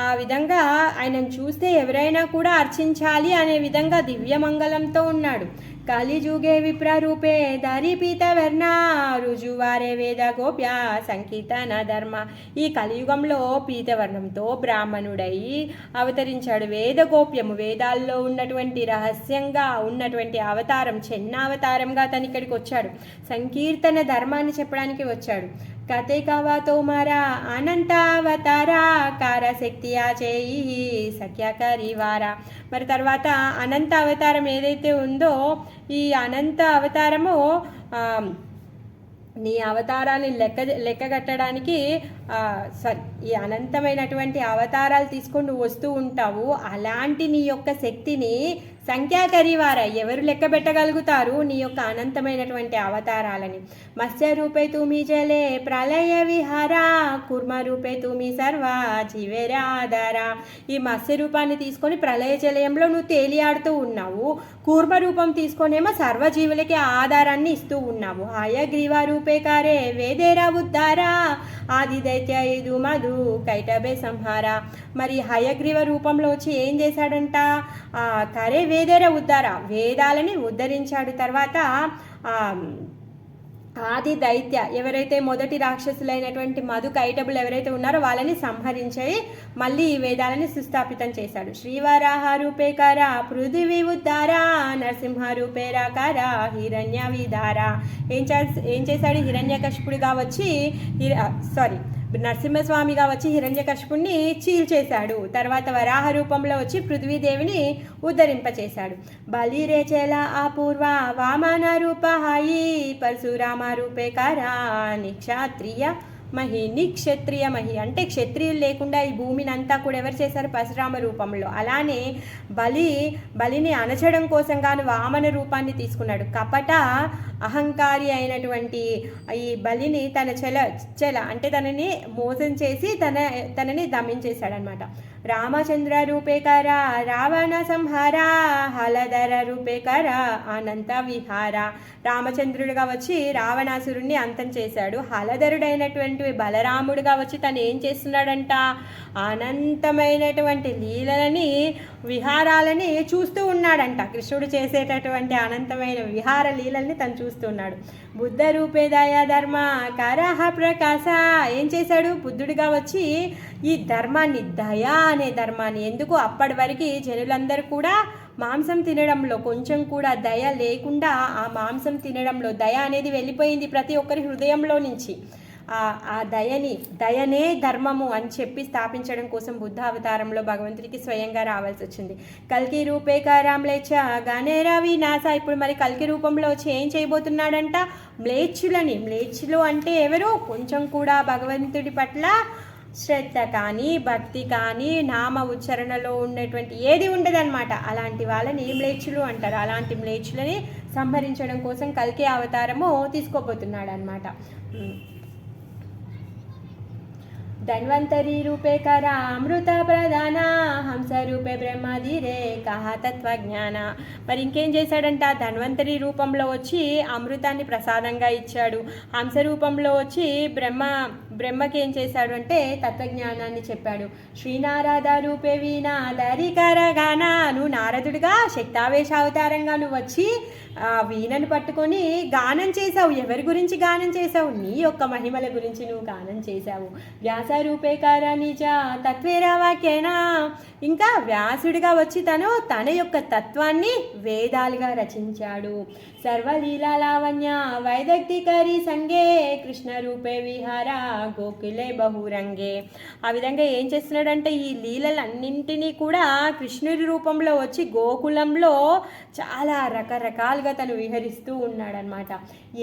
ఆ విధంగా ఆయనను చూస్తే ఎవరైనా కూడా అర్చించాలి అనే విధంగా దివ్యమంగళంతో ఉన్నాడు. కలిజుగే విప్రరూపే ధరి పీతవర్ణ రుజువారే వేద గోప్య సంకీర్తన ధర్మ. ఈ కలియుగంలో పీతవర్ణంతో బ్రాహ్మణుడై అవతరించాడు. వేద గోప్యము, వేదాల్లో ఉన్నటువంటి రహస్యంగా ఉన్నటువంటి అవతారం, చెన్నావతారంగా తను ఇక్కడికి వచ్చాడు. సంకీర్తన ధర్మాన్ని చెప్పడానికి వచ్చాడు. కతే కవాతో మరా అనంతావతారా కారశక్తియా చేయి సఖ్యాకరివారా. మరి తర్వాత అనంత అవతారం ఏదైతే ఉందో ఈ అనంత అవతారము నీ అవతారాన్ని లెక్కగట్టడానికి ఈ అనంతమైనటువంటి అవతారాలు తీసుకొని నువ్వు వస్తూ ఉంటావు. అలాంటి నీ యొక్క శక్తిని సంఖ్యాకరివారా, ఎవరు లెక్క పెట్టగలుగుతారు నీ యొక్క అనంతమైనటువంటి అవతారాలని. మత్స్య రూపే తుమి జలే ప్రళయ విహారా కుర్మ రూపే తుమి సర్వ జీవేరా ఆధారా. ఈ మత్స్య రూపాన్ని తీసుకొని ప్రళయ జలయంలో నువ్వు తేలియాడుతూ ఉన్నావు. కూర్మ రూపం తీసుకొనేమో సర్వజీవులకి ఆధారాన్ని ఇస్తూ ఉన్నావు. హయగ్రీవ రూపే కారే వేదేరా ఉద్దారా ఆది దైత్య ఇది మధు కైటబే సంహార. మరి హయగ్రీవ రూపంలో వచ్చి ఏం చేశాడంట, కరే వేదేర ఉద్దార, వేదాలని ఉద్ధరించాడు. తర్వాత ఆది దైత్య ఎవరైతే మొదటి రాక్షసులైనటువంటి మధు కైటబులు ఎవరైతే ఉన్నారో వాళ్ళని సంహరించి మళ్ళీ ఈ వేదాలని సుస్థాపితం చేశాడు. శ్రీవరాహ రూపేకార పృథివీ ఉద్దార నరసింహ రూపేరాకార హిరణ్య విధార. ఏం చేశాడు, హిరణ్యకశిపుడిగా వచ్చి నరసింహస్వామిగా వచ్చి హిరణ్యకశిపుణ్ణి చీల్చేశాడు. తర్వాత వరాహ రూపంలో వచ్చి పృథ్వీదేవిని ఉద్ధరింపచేశాడు. బలిరేచేల అపూర్వ వామన రూపహాయి పరశురామ రూపేకరా నిక్షత్రియ మహి నిక్షత్రియ మహి అంటే క్షత్రియులు లేకుండా ఈ భూమిని అంతా కూడా ఎవరు చేశారు? పరశురామ రూపంలో. అలానే బలిని అణచడం కోసం గాను వామన రూపాన్ని తీసుకున్నాడు. కపట అహంకారి అయినటువంటి ఈ బలిని తన చెల అంటే తనని మోసం చేసి తనని దమించేశాడనమాట. రామచంద్ర రూపేకర రావణ సంహార హలధర రూపేకర అనంత విహార. రామచంద్రుడిగా వచ్చి రావణాసురుణ్ణి అంతం చేశాడు. హలధరుడైనటువంటి బలరాముడిగా వచ్చి తను ఏం చేస్తున్నాడంట? అనంతమైనటువంటి లీలలని విహారాలని చూస్తూ ఉన్నాడంట. కృష్ణుడు చేసేటటువంటి అనంతమైన విహార లీలల్ని తను చూస్తున్నాడు. బుద్ధ రూపే దయా ధర్మ కరహ ప్రకాశ. ఏం చేశాడు? బుద్ధుడిగా వచ్చి ఈ ధర్మాన్ని, దయా అనే ధర్మాన్ని, ఎందుకు అప్పటి వరకు జనులందరూ కూడా మాంసం తినడంలో కొంచెం కూడా దయ లేకుండా ఆ మాంసం తినడంలో దయ అనేది వెళ్ళిపోయింది ప్రతి ఒక్కరి హృదయంలో నుంచి. ఆ దయనే ధర్మము అని చెప్పి స్థాపించడం కోసం బుద్ధ అవతారంలో భగవంతుడికి స్వయంగా రావాల్సి వచ్చింది. కల్కి రూపే కారాంలేచ గనేరా వినాశ. ఇప్పుడు మరి కల్కి రూపంలో వచ్చి ఏం చేయబోతున్నాడంట? మ్లేచ్చులు అంటే ఎవరు? కొంచెం కూడా భగవంతుడి పట్ల శ్రద్ధ కానీ భక్తి కానీ నామ ఉచ్చారణలో ఉన్నటువంటి ఏది ఉండదన్నమాట. అలాంటి వాళ్ళని మ్లేచ్చులు అంటారు. అలాంటి మ్లేచ్చులని సంహరించడం కోసం కల్కి అవతారము తీసుకోబోతున్నాడు అనమాట. ధన్వంతరి రూపే కర అమృత ప్రధాన హంస రూపే బ్రహ్మధీరే కహ తత్వజ్ఞాన. మరి ఇంకేం చేశాడంట? ధన్వంతరి రూపంలో వచ్చి అమృతాన్ని ప్రసాదంగా ఇచ్చాడు. హంస రూపంలో వచ్చి బ్రహ్మకి ఏం చేశాడు అంటే తత్వజ్ఞానాన్ని చెప్పాడు. శ్రీనారద రూపే వీణా దరికర గాన. నువ్వు నారదుడిగా శక్తావేశ అవతారంగా నువ్వు వచ్చి వీణను పట్టుకొని గానం చేశావు. ఎవరి గురించి గానం చేశావు? నీ యొక్క మహిమల గురించి నువ్వు గానం చేశావు. వ్యాస రూపేకార నిజ తత్వేరా వాక్యేనా. ఇంకా వ్యాసుడిగా వచ్చి తన యొక్క తత్వాన్ని వేదాలుగా రచించాడు. సర్వలీలా లావణ్య వైదక్తికరి సంగే కృష్ణ రూపే విహార గోకులే బహురంగే. ఆ విధంగా ఏం చేస్తున్నాడంటే ఈ లీలలన్నింటినీ కూడా కృష్ణుడి రూపంలో వచ్చి గోకులంలో చాలా రకరకాలుగా తను విహరిస్తూ ఉన్నాడనమాట.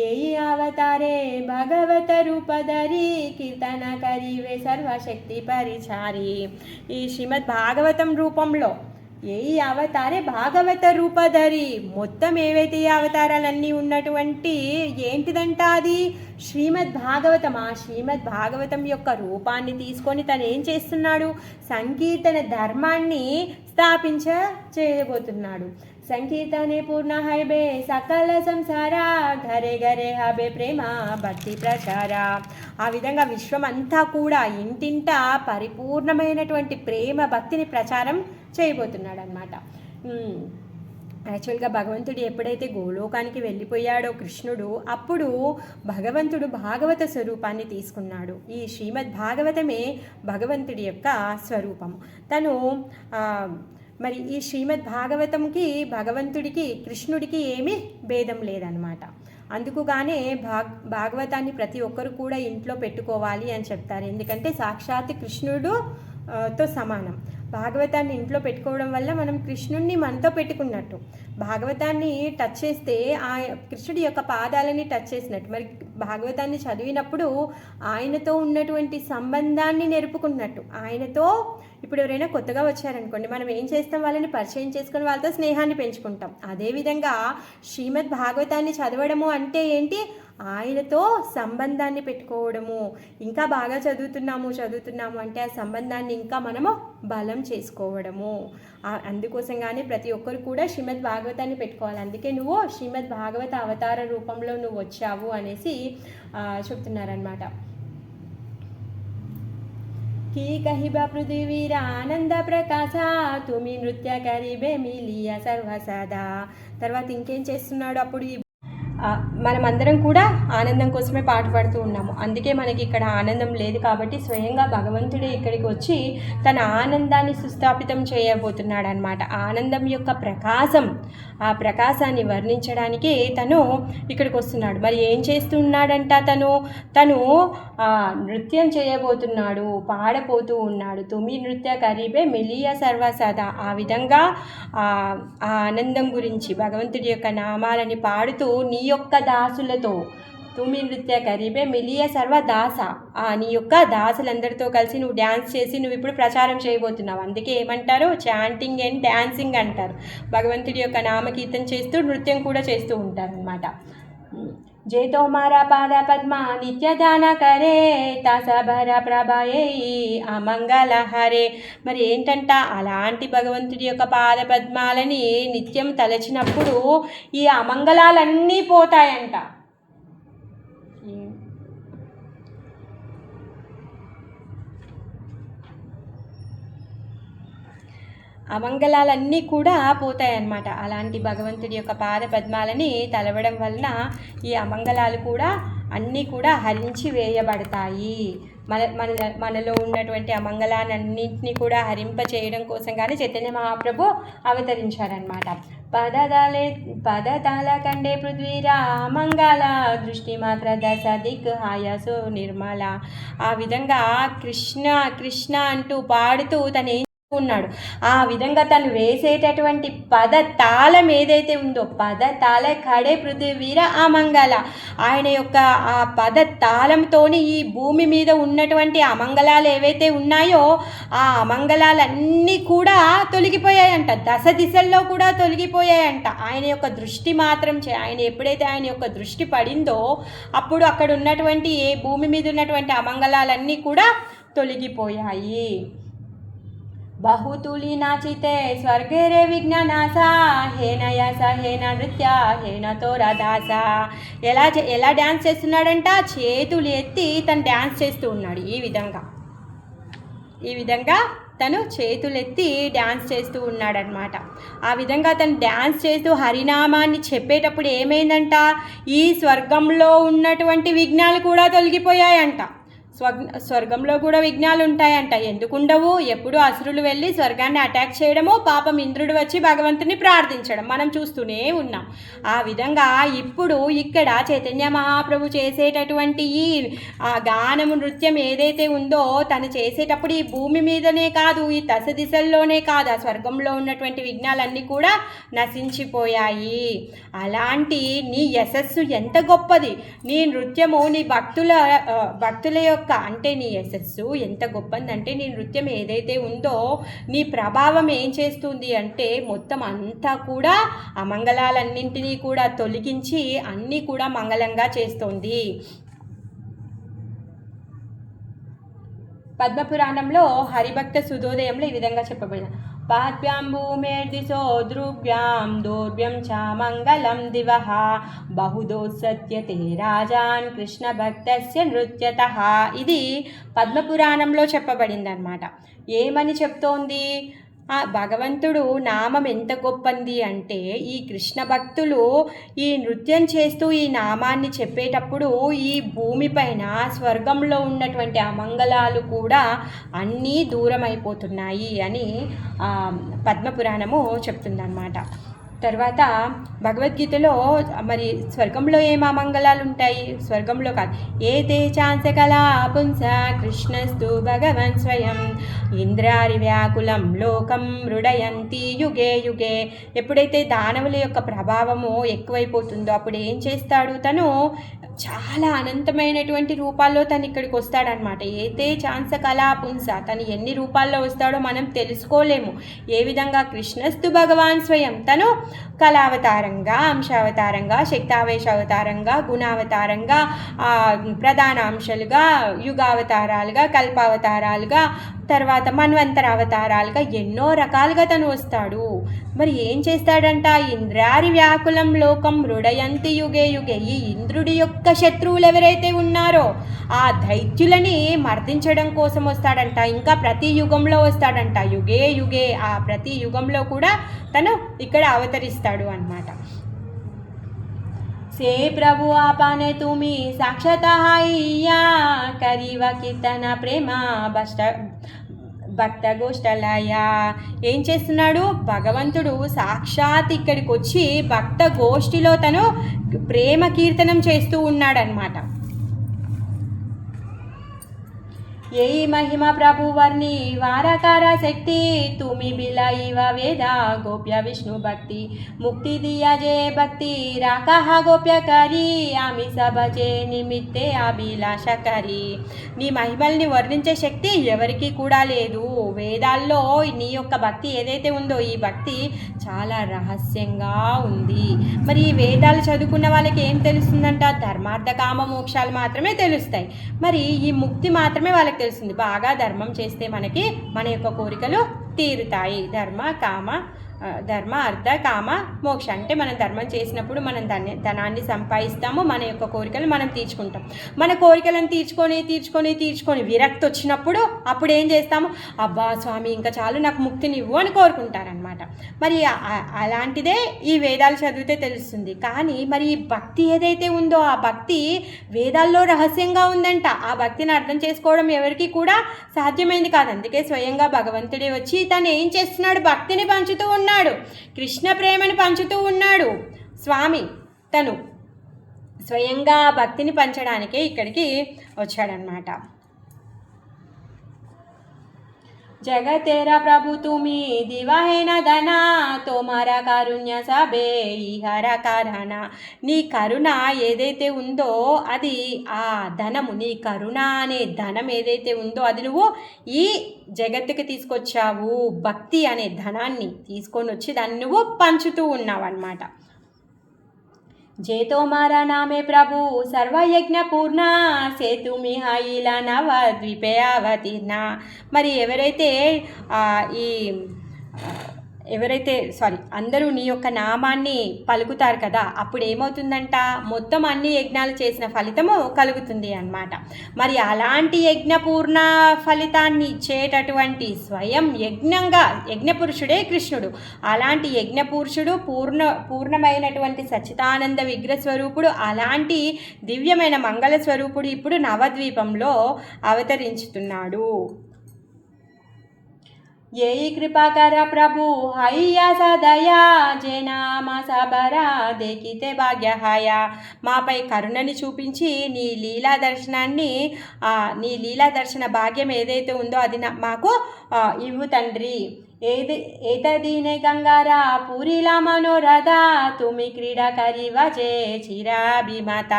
ఏ అవతారే భగవత రూపధరి కీర్తన కరివే సర్వశక్తి పరిచారి. ఈ శ్రీమద్ భాగవతం రూపంలో ఏ అవతారే భాగవత రూపధరి. మొత్తం ఏవైతే ఈ అవతారాలన్నీ ఉన్నటువంటి ఏంటిదంట అది శ్రీమద్ భాగవతం. ఆ శ్రీమద్ భాగవతం యొక్క రూపాన్ని తీసుకొని తను ఏం చేస్తున్నాడు? సంకీర్తన ధర్మాన్ని చేయబోతున్నాడు. సంకీర్తనే పూర్ణ హైబే సకల సంసార ఘరే ఘరే హబే ప్రేమ భక్తి ప్రచార. ఆ విధంగా విశ్వం అంతా కూడా ఇంటింటా పరిపూర్ణమైనటువంటి ప్రేమ భక్తిని ప్రచారం చేయబోతున్నాడు అనమాట. యాక్చువల్గా భగవంతుడు ఎప్పుడైతే గోలోకానికి వెళ్ళిపోయాడో కృష్ణుడు, అప్పుడు భగవంతుడు భాగవత స్వరూపాన్ని తీసుకున్నాడు. ఈ శ్రీమద్ భాగవతమే భగవంతుడి యొక్క స్వరూపము. తను మరి ఈ శ్రీమద్ భాగవతంకి భగవంతుడికి కృష్ణుడికి ఏమీ భేదం లేదనమాట. అందుకుగానే భాగవతాన్ని ప్రతి ఒక్కరు కూడా ఇంట్లో పెట్టుకోవాలి అని చెప్తారు. ఎందుకంటే సాక్షాత్ కృష్ణుడుతో సమానం. భాగవతాన్ని ఇంట్లో పెట్టుకోవడం వల్ల మనం కృష్ణుడిని మనతో పెట్టుకున్నట్టు. భాగవతాన్ని టచ్ చేస్తే ఆ కృష్ణుడి యొక్క పాదాలని టచ్ చేసినట్టు. మరి భాగవతాన్ని చదివినప్పుడు ఆయనతో ఉన్నటువంటి సంబంధాన్ని నెరుపుకున్నట్టు. ఆయనతో ఇప్పుడు ఎవరైనా కొత్తగా వచ్చారనుకోండి, మనం ఏం చేస్తాం? వాళ్ళని పరిచయం చేసుకుని వాళ్ళతో స్నేహాన్ని పెంచుకుంటాం. అదేవిధంగా శ్రీమద్ భాగవతాన్ని చదవడము అంటే ఏంటి? ఆయనతో సంబంధాన్ని పెట్టుకోవడము. ఇంకా బాగా చదువుతున్నాము అంటే ఆ సంబంధాన్ని ఇంకా మనము బలం చేసుకోవడము. అందుకోసంగానే ప్రతి ఒక్కరు కూడా శ్రీమద్ భాగవతాన్ని పెట్టుకోవాలి. అందుకే నువ్వు శ్రీమద్ భాగవత అవతార రూపంలో నువ్వు వచ్చావు అనేసి చెప్తున్నారనమాట. की कहिबा पृथ्वीर आनंद प्रकाश तुमी नृत्य करिबे मिलिया సర్వసదా. తర్వాత ఇంకేం చేస్తున్నాడు? అప్పుడు మనమందరం కూడా ఆనందం కోసమే పాట పాడుతూ ఉన్నాము. అందుకే మనకి ఇక్కడ ఆనందం లేదు కాబట్టి స్వయంగా భగవంతుడే ఇక్కడికి వచ్చి తన ఆనందాన్ని సుస్థాపితం చేయబోతున్నాడు అనమాట. ఆనందం యొక్క ప్రకాశం, ఆ ప్రకాశాన్ని వర్ణించడానికి తను ఇక్కడికి వస్తున్నాడు. మరి ఏం చేస్తున్నాడంట? తను నృత్యం చేయబోతున్నాడు, పాడపోతూ ఉన్నాడు. తుమి నృత్య కరీబే మిలియ సర్వసదా. ఆ విధంగా ఆ ఆనందం గురించి భగవంతుడి యొక్క నామాలని పాడుతూ నీ యొక్క దాసులతో, తుమి నృత్య కరీబే మిలియ సర్వ దాస, నీ యొక్క దాసులందరితో కలిసి నువ్వు డ్యాన్స్ చేసి నువ్వు ఇప్పుడు ప్రచారం చేయబోతున్నావు. అందుకే ఏమంటారు? చాంటింగ్ అండ్ డ్యాన్సింగ్ అంటారు. భగవంతుడి యొక్క నామకీర్తన చేస్తూ నృత్యం కూడా చేస్తూ ఉంటారు అన్నమాట. జై తోమారా పాద పద్మ నిత్య ధ్యాన కరే తసభర ప్రభాయే అమంగళ హరే. మరి ఏంటంట? అలాంటి భగవంతుడి యొక్క పాద పద్మాలని నిత్యం తలచినప్పుడు ఈ అమంగళాలన్నీ పోతాయంట. అమంగళాలన్నీ కూడా పోతాయన్నమాట. అలాంటి భగవంతుడి యొక్క పాద పద్మాలని తలవడం వలన ఈ అమంగళాలు కూడా అన్నీ కూడా హరించి వేయబడతాయి. మనలో ఉన్నటువంటి అమంగళాలన్నింటినీ కూడా హరింప చేయడం కోసం కానీ చైతన్య మహాప్రభు అవతరించారనమాట. పదతాల కండే పృథ్వీరా మంగళ దృష్టి మాత్ర దశ దిక్ హాయసు నిర్మల. ఆ విధంగా కృష్ణ కృష్ణ అంటూ పాడుతూ తను ఉన్నాడు. ఆ విధంగా తను వేసేటటువంటి పద తాళం ఏదైతే ఉందో, పద తాళ కడే పృథ్వీర అమంగళ, ఆయన యొక్క ఆ పద తాళంతోని ఈ భూమి మీద ఉన్నటువంటి అమంగళాలు ఏవైతే ఉన్నాయో ఆ అమంగళాలన్నీ కూడా తొలగిపోయాయంట. దశ దిశల్లో కూడా తొలగిపోయాయంట. ఆయన యొక్క దృష్టి మాత్రం ఎప్పుడైతే ఆయన యొక్క దృష్టి పడిందో అప్పుడు అక్కడ ఉన్నటువంటి భూమి మీద ఉన్నటువంటి అమంగళాలన్నీ కూడా తొలగిపోయాయి. బహుతులి నాచితే స్వర్గే రే విజ్ఞానాస హేన యస హేన నృత్య హేన తోరదాస. ఎలా డ్యాన్స్ చేస్తున్నాడంట? చేతులు ఎత్తి తను డ్యాన్స్ చేస్తూ ఉన్నాడు. ఈ విధంగా తను చేతులెత్తి డ్యాన్స్ చేస్తూ ఉన్నాడనమాట. ఆ విధంగా తను డ్యాన్స్ చేస్తూ హరినామాన్ని చెప్పేటప్పుడు ఏమైందంట? ఈ స్వర్గంలో ఉన్నటువంటి విఘ్నాలు కూడా తొలగిపోయాయంట. స్వర్గంలో కూడా విఘ్నాలు ఉంటాయంట. ఎందుకుండవు? ఎప్పుడు అసురులు వెళ్ళి స్వర్గాన్ని అటాక్ చేయడము, పాపం ఇంద్రుడు వచ్చి భగవంతుని ప్రార్థించడం మనం చూస్తూనే ఉన్నాం. ఆ విధంగా ఇప్పుడు ఇక్కడ చైతన్య మహాప్రభు చేసేటటువంటి ఈ గానము నృత్యం ఏదైతే ఉందో తను చేసేటప్పుడు ఈ భూమి మీదనే కాదు, ఈ దశ దిశల్లోనే కాదు, ఆ స్వర్గంలో ఉన్నటువంటి విఘ్నాలన్నీ కూడా నశించిపోయాయి. అలాంటి నీ యశస్సు ఎంత గొప్పది! నీ నృత్యము నీ భక్తుల యొక్క అంటే నీ యశస్సు ఎంత గొప్పదంటే నీ నృత్యం ఏదైతే ఉందో నీ ప్రభావం ఏం చేస్తుంది అంటే మొత్తం అంతా కూడా అమంగళాలన్నింటినీ కూడా తొలగించి అన్నీ కూడా మంగళంగా చేస్తోంది. పద్మపురాణంలో హరిభక్త సుధోదయంలో ఈ విధంగా చెప్పబడింది. పాద్భ్యాం భూమేర్దిశో ద్రుభ్యాం దౌర్భ్యం చ మంగళం దివః బహుదోత్సత్యతే రాజాన్ కృష్ణ భక్తస్య నృత్యతః. ఇది పద్మపురాణంలో చెప్పబడిందన్నమాట. ఏమని చెప్తోంది? భగవంతుడు నామం ఎంత గొప్పది అంటే ఈ కృష్ణ భక్తులు ఈ నృత్యం చేస్తూ ఈ నామాన్ని చెప్పేటప్పుడు ఈ భూమిపైన స్వర్గంలో ఉన్నటువంటి అమంగళాలు కూడా అన్నీ దూరం అయిపోతున్నాయి అని పద్మపురాణము చెప్తుందన్నమాట. తర్వాత భగవద్గీతలో మరి స్వర్గంలో ఏం అమంగళాలు ఉంటాయి? స్వర్గంలో కాదు. ఏ తేచాంస కళా పుంస కృష్ణస్తు భగవన్ స్వయం ఇంద్రారి వ్యాకులం లోకం మృడయంతి యుగే యుగే. ఎప్పుడైతే దానవుల యొక్క ప్రభావము ఎక్కువైపోతుందో అప్పుడు ఏం చేస్తాడు? తను చాలా అనంతమైనటువంటి రూపాల్లో తను ఇక్కడికి వస్తాడనమాట. ఏతే ఛాన్స కళా పుంస, తను ఎన్ని రూపాల్లో వస్తాడో మనం తెలుసుకోలేము. ఏ విధంగా కృష్ణస్తు భగవాన్ స్వయం, తను కళావతారంగా, అంశావతారంగా, శక్తావేశ అవతారంగా, గుణావతారంగా, ప్రధాన అంశాలుగా, యుగావతారాలుగా, కల్పావతారాలుగా, తర్వాత మన్వంతర అవతారాలుగా ఎన్నో రకాలుగా తను వస్తాడు. మరి ఏం చేస్తాడంట? ఇంద్రారి వ్యాకులం లోకం మృడయంతి యుగే యుగే. ఈ ఇంద్రుడి యొక్క శత్రువులు ఎవరైతే ఉన్నారో ఆ దైత్యులని మర్దించడం కోసం వస్తాడంట. ఇంకా ప్రతి యుగంలో వస్తాడంట. యుగే యుగే, ఆ ప్రతి యుగంలో కూడా తను ఇక్కడ అవతరిస్తాడు అన్నమాట. से प्रभु आपने तुम्ही साक्षात हाइया करीवा कीर्तన ప్రేమ భక్త గోష్ఠలయ. ఏం చేస్తున్నాడు భగవంతుడు సాక్షాత్ ఇక్కడికి వచ్చి భక్త గోష్ఠిలో తను ప్రేమ కీర్తనం చేస్తూ ఉన్నాడనమాట. यही महिमा प्रभु वर्णी वाराकार शक्ति तुम्ही बिलाईव वेदा गोप्य विष्णु भक्ति मुक्ति दिया जे भक्ति राका हा गोप्य करी आम्ही सबचे నిమిత్తే అభిలాషకరి. నీ మహిమల్ని వర్ణించే శక్తి ఎవరికి కూడా లేదు. వేదాల్లో నీ యొక్క భక్తి ఏదైతే ఉందో ఈ భక్తి చాలా రహస్యంగా ఉంది. మరి ఈ వేదాలు చదువుకున్న వాళ్ళకి ఏం తెలుస్తుందంట? ధర్మార్థ కామ మోక్షాలు మాత్రమే తెలుస్తాయి. మరి ఈ ముక్తి మాత్రమే వాళ్ళకి తెలుస్తుంది. బాగా ధర్మం చేస్తే మనకి మన యొక్క కోరికలు తీరుతాయి. ధర్మ అర్థ కామ మోక్ష అంటే మనం ధర్మం చేసినప్పుడు మనం ధనాన్ని సంపాదిస్తాము, మన యొక్క కోరికలు మనం తీర్చుకుంటాం. మన కోరికలను తీర్చుకొని విరక్తి వచ్చినప్పుడు అప్పుడు ఏం చేస్తాము? అబ్బా స్వామి ఇంకా చాలు నాకు ముక్తినివ్వు అని కోరుకుంటారనమాట. మరి అలాంటిదే ఈ వేదాలు చదివితే తెలుస్తుంది. కానీ మరి ఈ భక్తి ఏదైతే ఉందో ఆ భక్తి వేదాల్లో రహస్యంగా ఉందంట. ఆ భక్తిని అర్థం చేసుకోవడం ఎవరికి కూడా సాధ్యమైంది కాదు. అందుకే స్వయంగా భగవంతుడే వచ్చి తను ఏం చేస్తున్నాడు? భక్తిని పంచుతూ ఉన్నాడు, కృష్ణ ప్రేమని పంచుతూ ఉన్నాడు. స్వామి తను స్వయంగా భక్తిని పంచడానికే ఇక్కడికి వచ్చాడనమాట. జగతేరా ప్రభు తుమి దివాహేన ధన తోమారా కారుణ్య సబే ఈహర కారణ. నీ కరుణ ఏదైతే ఉందో అది ఆ ధనము, నీ కరుణ అనే ధనం ఏదైతే ఉందో అది నువ్వు ఈ జగత్తుకి తీసుకొచ్చావు. భక్తి అనే ధనాన్ని తీసుకొని వచ్చి దాన్ని నువ్వు పంచుతూ ఉన్నావు అన్నమాట. जे तोमारा नामे प्रभु सर्वयज्ञ पूर्ण సేతు మిహాయిల నవద్వీపే అవతీర్ణ. మరి అందరూ నీ యొక్క నామాన్ని పలుకుతారు కదా, అప్పుడు ఏమవుతుందంట? మొత్తం అన్ని యజ్ఞాలు చేసిన ఫలితము కలుగుతుంది అన్నమాట. మరి అలాంటి యజ్ఞపూర్ణ ఫలితాన్ని ఇచ్చేటటువంటి స్వయం యజ్ఞపురుషుడే కృష్ణుడు. అలాంటి యజ్ఞపురుషుడు పూర్ణమైనటువంటి సచ్చిదానంద విగ్రహ స్వరూపుడు, అలాంటి దివ్యమైన మంగళ స్వరూపుడు ఇప్పుడు నవద్వీపంలో అవతరించుతున్నాడు. यही कृपा कर प्रभु हय्या सदया జనామ సబరా దేకితే భాగ్యహాయ. మాపై కరుణని చూపించి నీ లీలా దర్శన భాగ్యం ఏదైతే ఉందో అది మాకు ఇవ్వు తండ్రి. ఏతదీనే గంగారా పూరిలా మనోరథ తుమి క్రీడా కరివజే చిరాభిమాత.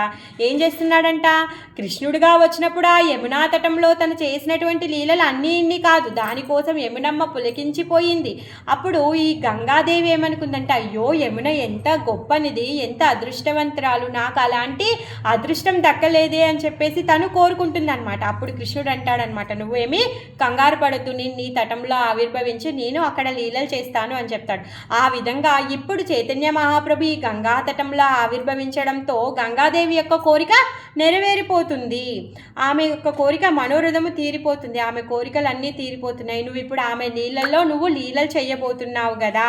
ఏం చేస్తున్నాడంట? కృష్ణుడిగా వచ్చినప్పుడు ఆ యమునా తటంలో తను చేసినటువంటి లీలలు అన్నీ కాదు, దానికోసం యమునమ్మ పులకించిపోయింది. అప్పుడు ఈ గంగాదేవి ఏమనుకుందంట? అయ్యో యమున ఎంత గొప్పనిది, ఎంత అదృష్టవంతురాలు, నాకు అలాంటి అదృష్టం దక్కలేదే అని చెప్పేసి తను కోరుకుంటుందన్నమాట. అప్పుడు కృష్ణుడు అంటాడనమాట, నువ్వేమీ కంగారు పడద్దు, నేను నీ తటంలో ఆవిర్భవించి నేను అక్కడ లీలలు చేస్తాను అని చెప్తాడు. ఆ విధంగా ఇప్పుడు చైతన్య మహాప్రభు ఈ గంగా తటంలో ఆవిర్భవించడంతో గంగాదేవి యొక్క కోరిక నెరవేరిపోతుంది. ఆమె యొక్క కోరిక మనోరథము తీరిపోతుంది. ఆమె కోరికలు అన్నీ తీరిపోతున్నాయి. నువ్వు ఇప్పుడు ఆమె నీళ్ళల్లో నువ్వు లీలలు చేయబోతున్నావు కదా.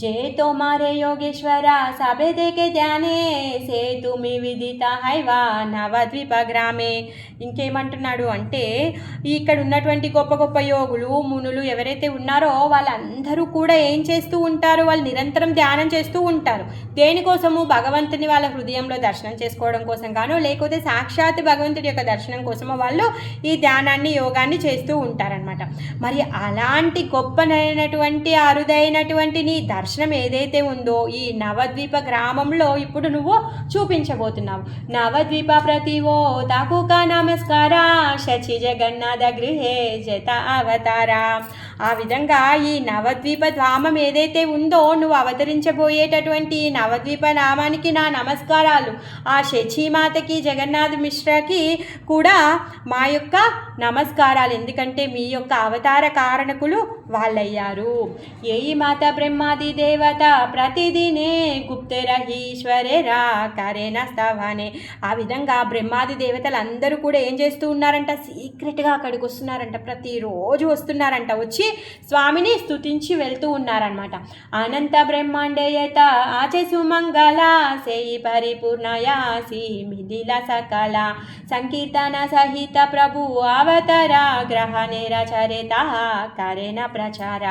जय तोमारे योगेश्वरा सबे देखे ध्याने से तुमी విదిత హైవా నవద్వీప గ్రామే. ఇంకేమంటున్నాడు అంటే ఇక్కడ ఉన్నటువంటి గొప్ప గొప్ప యోగులు మునులు ఎవరైతే ఉన్నారో వాళ్ళందరూ కూడా ఏం చేస్తూ ఉంటారు? వాళ్ళు నిరంతరం ధ్యానం చేస్తూ ఉంటారు. దేనికోసము? భగవంతుని వాళ్ళ హృదయంలో దర్శనం చేసుకోవడం కోసం గాను, లేకపోతే సాక్షాత్ భగవంతుడి యొక్క దర్శనం కోసమో వాళ్ళు ఈ ధ్యానాన్ని యోగాన్ని చేస్తూ ఉంటారనమాట. మరి అలాంటి గొప్పనైనటువంటి అరుదైనటువంటి నీ దర్శనం ఏదైతే ఉందో ఈ నవద్వీప గ్రామంలో ఇప్పుడు నువ్వు చూపించబోతున్నావు. నవద్వీప ప్రతివో తాకుక నమస్కార శచి జగన్నాథ గృహే జత అవతారా. ఆ విధంగా ఈ నవద్వీప ధామం ఏదైతే ఉందో నువ్వు అవతరించబోయేటటువంటి నవద్వీప నామానికి నా నమస్కారాలు. ఆ శచీమాతకి జగన్నాథ్ మిశ్రాకి కూడా మా యొక్క నమస్కారాలు, ఎందుకంటే మీ యొక్క అవతార కారణకులు వాళ్ళయ్యారు. ఏయి మాత బ్రహ్మాది దేవత ప్రతిదినే గుప్తరహీశ్వరే రా కరేణ స్తవనే. ఆ విధంగా బ్రహ్మాది దేవతలు అందరూ కూడా ఏం చేస్తూ ఉన్నారంట? సీక్రెట్గా అక్కడికి వస్తున్నారంట, ప్రతిరోజు వస్తున్నారంట. వచ్చి వచ్చి స్వామిని స్తుతించి వెళ్తూ ఉన్నారనమాట. అనంత బ్రహ్మాండేయత ఆచే సుమంగళ సేయి పరిపూర్ణయాసి మిథిల సకల సంకీర్తన సహిత ప్రభు అవతర గ్రహణేర చరిత కరేణ ప్రచార.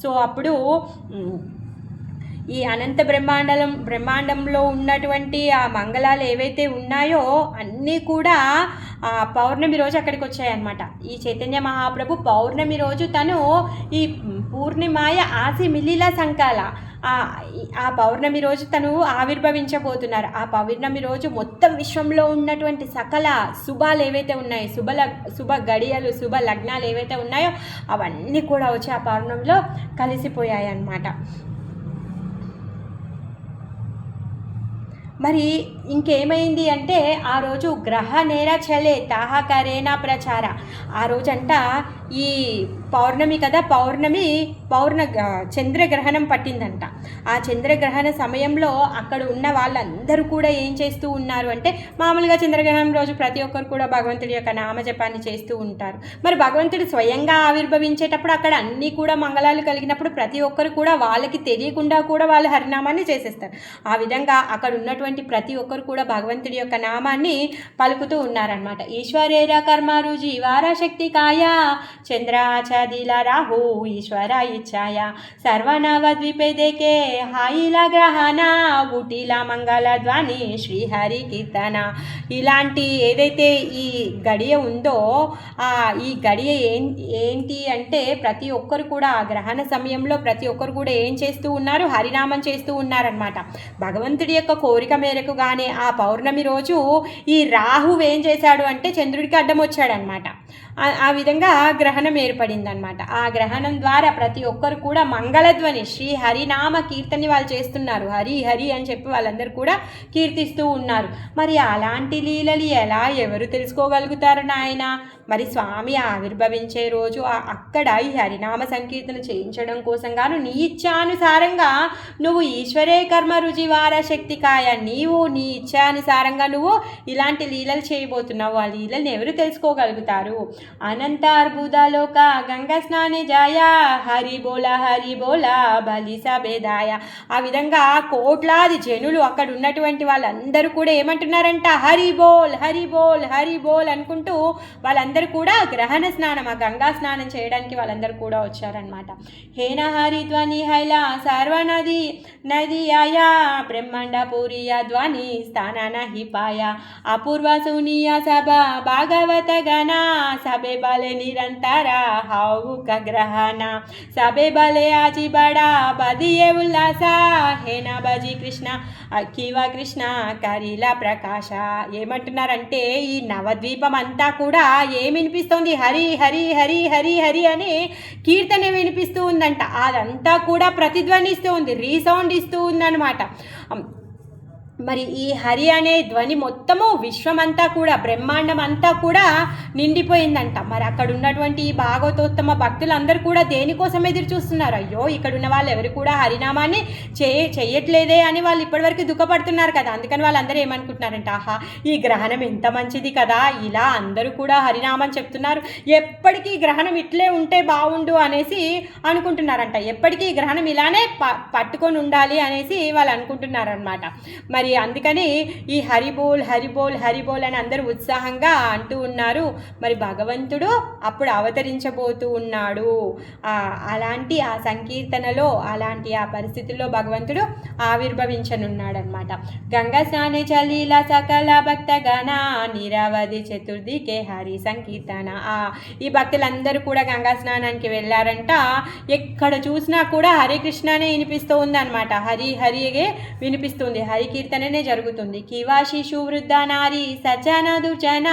సో అప్పుడు ఈ అనంత బ్రహ్మాండంలో ఉన్నటువంటి ఆ మంగళాలు ఏవైతే ఉన్నాయో అన్నీ కూడా పౌర్ణమి రోజు అక్కడికి వచ్చాయన్నమాట. ఈ చైతన్య మహాప్రభు పౌర్ణమి రోజు తను ఈ పూర్ణిమాయ ఆసి మిలిల సంకాల ఆ పౌర్ణమి రోజు తను ఆవిర్భవించబోతున్నారు. ఆ పౌర్ణమి రోజు మొత్తం విశ్వంలో ఉన్నటువంటి సకల శుభాలు ఏవైతే ఉన్నాయో, శుభ గడియలు, శుభ లగ్నాలు ఏవైతే ఉన్నాయో అవన్నీ కూడా వచ్చి ఆ పౌర్ణమిలో కలిసిపోయాయి అన్నమాట. మరి ఇంకేమైంది అంటే ఆ రోజు గ్రహ నేర చలే తాహకరేనా ప్రచార. ఆ రోజంట ఈ పౌర్ణమి కదా, చంద్రగ్రహణం పట్టిందంట. ఆ చంద్రగ్రహణ సమయంలో అక్కడ ఉన్న వాళ్ళందరూ కూడా ఏం చేస్తూ ఉన్నారు అంటే, మామూలుగా చంద్రగ్రహణం రోజు ప్రతి ఒక్కరు కూడా భగవంతుడి యొక్క నామజపాన్ని చేస్తూ ఉంటారు. మరి భగవంతుడు స్వయంగా ఆవిర్భవించేటప్పుడు అక్కడ అన్నీ కూడా మంగళాలు కలిగినప్పుడు ప్రతి ఒక్కరు కూడా వాళ్ళకి తెలియకుండా కూడా వాళ్ళు హరినామాన్ని చేసేస్తారు. ఆ విధంగా అక్కడ ఉన్నటువంటి ప్రతి ఒక్కరు కూడా భగవంతుడి యొక్క నామాన్ని పలుకుతూ ఉన్నారనమాట. ఈశ్వరేర కర్మారు జీవారాశక్తి కాయ చంద్రాచాదిల రాహు ఈశ్వర ఇచ్చాయ సర్వనవద్వీపే దేకే హాయిల గ్రహణ ఊటీల మంగళ ధ్వని శ్రీహరి కీర్తన. ఇలాంటి ఏదైతే ఈ గడియ ఉందో ఈ గడియ ఏంటి అంటే ప్రతి ఒక్కరు కూడా ఆ గ్రహణ సమయంలో ప్రతి ఒక్కరు కూడా ఏం చేస్తూ ఉన్నారు, హరినామం చేస్తూ ఉన్నారనమాట. భగవంతుడి యొక్క కోరిక మేరకుగానే ఆ పౌర్ణమి రోజు ఈ రాహువు ఏం చేశాడు అంటే చంద్రుడికి అడ్డం వచ్చాడనమాట. ఆ విధంగా గ్రహణం ఏర్పడిందనమాట. ఆ గ్రహణం ద్వారా ప్రతి ఒక్కరు కూడా మంగళధ్వని శ్రీ హరినామ కీర్తని వాళ్ళు చేస్తున్నారు. హరి హరి అని చెప్పి వాళ్ళందరూ కూడా కీర్తిస్తూ ఉన్నారు. మరి అలాంటి లీలలు ఎవరు తెలుసుకోగలుగుతారు నాయన? మరి స్వామి ఆవిర్భవించే రోజు అక్కడ ఈ హరినామ సంకీర్తన చేయించడం కోసం గాను నీ ఇచ్ఛానుసారంగా నువ్వు ఈశ్వరే కర్మ రుజివార శక్తి కాయ, నీవు నీ ఇచ్ఛానుసారంగా నువ్వు ఇలాంటి లీలలు చేయబోతున్నావు. ఆ లీలల్ని ఎవరు తెలుసుకోగలుగుతారు? అనంత అర్బుదాలోక గంగా స్నానే జాయ హరి బోల బలి సబేదాయ. ఆ విధంగా కోట్లాది జనులు అక్కడ ఉన్నటువంటి వాళ్ళందరూ కూడా ఏమంటున్నారంట, హరి బోల్ హరి బోల్ హరి బోల్ అనుకుంటూ వాళ్ళందరూ కూడా గ్రహణ స్నానం, ఆ గంగా స్నానం చేయడానికి వాళ్ళందరూ కూడా వచ్చారనమాట. హేన హరి ధ్వని హైలా సర్వనది నది ఆయా బ్రహ్మాండ పూరియ ధ్వని స్థాన హిపాయ అపూర్వ సునీయ సభ భాగవత గణ సబే బలే నిరంతర హావుక గ్రహణ సబే బలే ఆజి బడా బదియే ఉల్లాస హేన బజీ కృష్ణ అఖివ కృష్ణ కరిల ప్రకాశ. ఏమంటున్నారంటే ఈ నవద్వీపం అంతా కూడా ఏం వినిపిస్తోంది? హరి హరి హరి హరి హరి అని కీర్తన వినిపిస్తూ ఉందంట. అదంతా కూడా ప్రతిధ్వనిస్తూ ఉంది, రీసౌండ్ ఇస్తూ ఉందన్నమాట. మరి ఈ హరి అనే ధ్వని మొత్తము విశ్వమంతా కూడా, బ్రహ్మాండం అంతా కూడా నిండిపోయిందంట. మరి అక్కడ ఉన్నటువంటి ఈ భాగవతోత్తమ భక్తులందరూ కూడా దేనికోసం ఎదురు చూస్తున్నారు? అయ్యో ఇక్కడ ఉన్న వాళ్ళు ఎవరు కూడా హరినామాన్ని చెయ్యట్లేదే అని వాళ్ళు ఇప్పటివరకు దుఃఖపడుతున్నారు కదా. అందుకని వాళ్ళందరూ ఏమనుకుంటున్నారంట, ఆహా ఈ గ్రహణం ఎంత మంచిది కదా, ఇలా అందరూ కూడా హరినామం చెప్తున్నారు, ఎప్పటికీ గ్రహణం ఇట్లే ఉంటే బాగుండు అనేసి అనుకుంటున్నారంట. ఎప్పటికీ గ్రహణం ఇలానే పట్టుకొని ఉండాలి అనేసి వాళ్ళు అనుకుంటున్నారనమాట. మరి అందుకని ఈ హరిబోల్ హరిబోల్ హరిబోల్ అని అందరూ ఉత్సాహంగా అంటూ ఉన్నారు. మరి భగవంతుడు అప్పుడు అవతరించబోతూ ఉన్నాడు. అలాంటి ఆ సంకీర్తనలో, అలాంటి ఆ పరిస్థితుల్లో భగవంతుడు ఆవిర్భవించనున్నాడనమాట. గంగా స్నానే చలీల సకల భక్తగణ నిరవధి చతుర్థికే హరి సంకీర్తన. ఈ భక్తులందరూ కూడా గంగా స్నానానికి వెళ్ళారంట. ఎక్కడ చూసినా కూడా హరి కృష్ణనే వినిపిస్తూ ఉంది అనమాట. హరి హరిగే వినిపిస్తుంది, హరి కీర్తననే జరుగుతుంది. కివా శిశు వృద్ధ నారి సజ్జన దుర్జన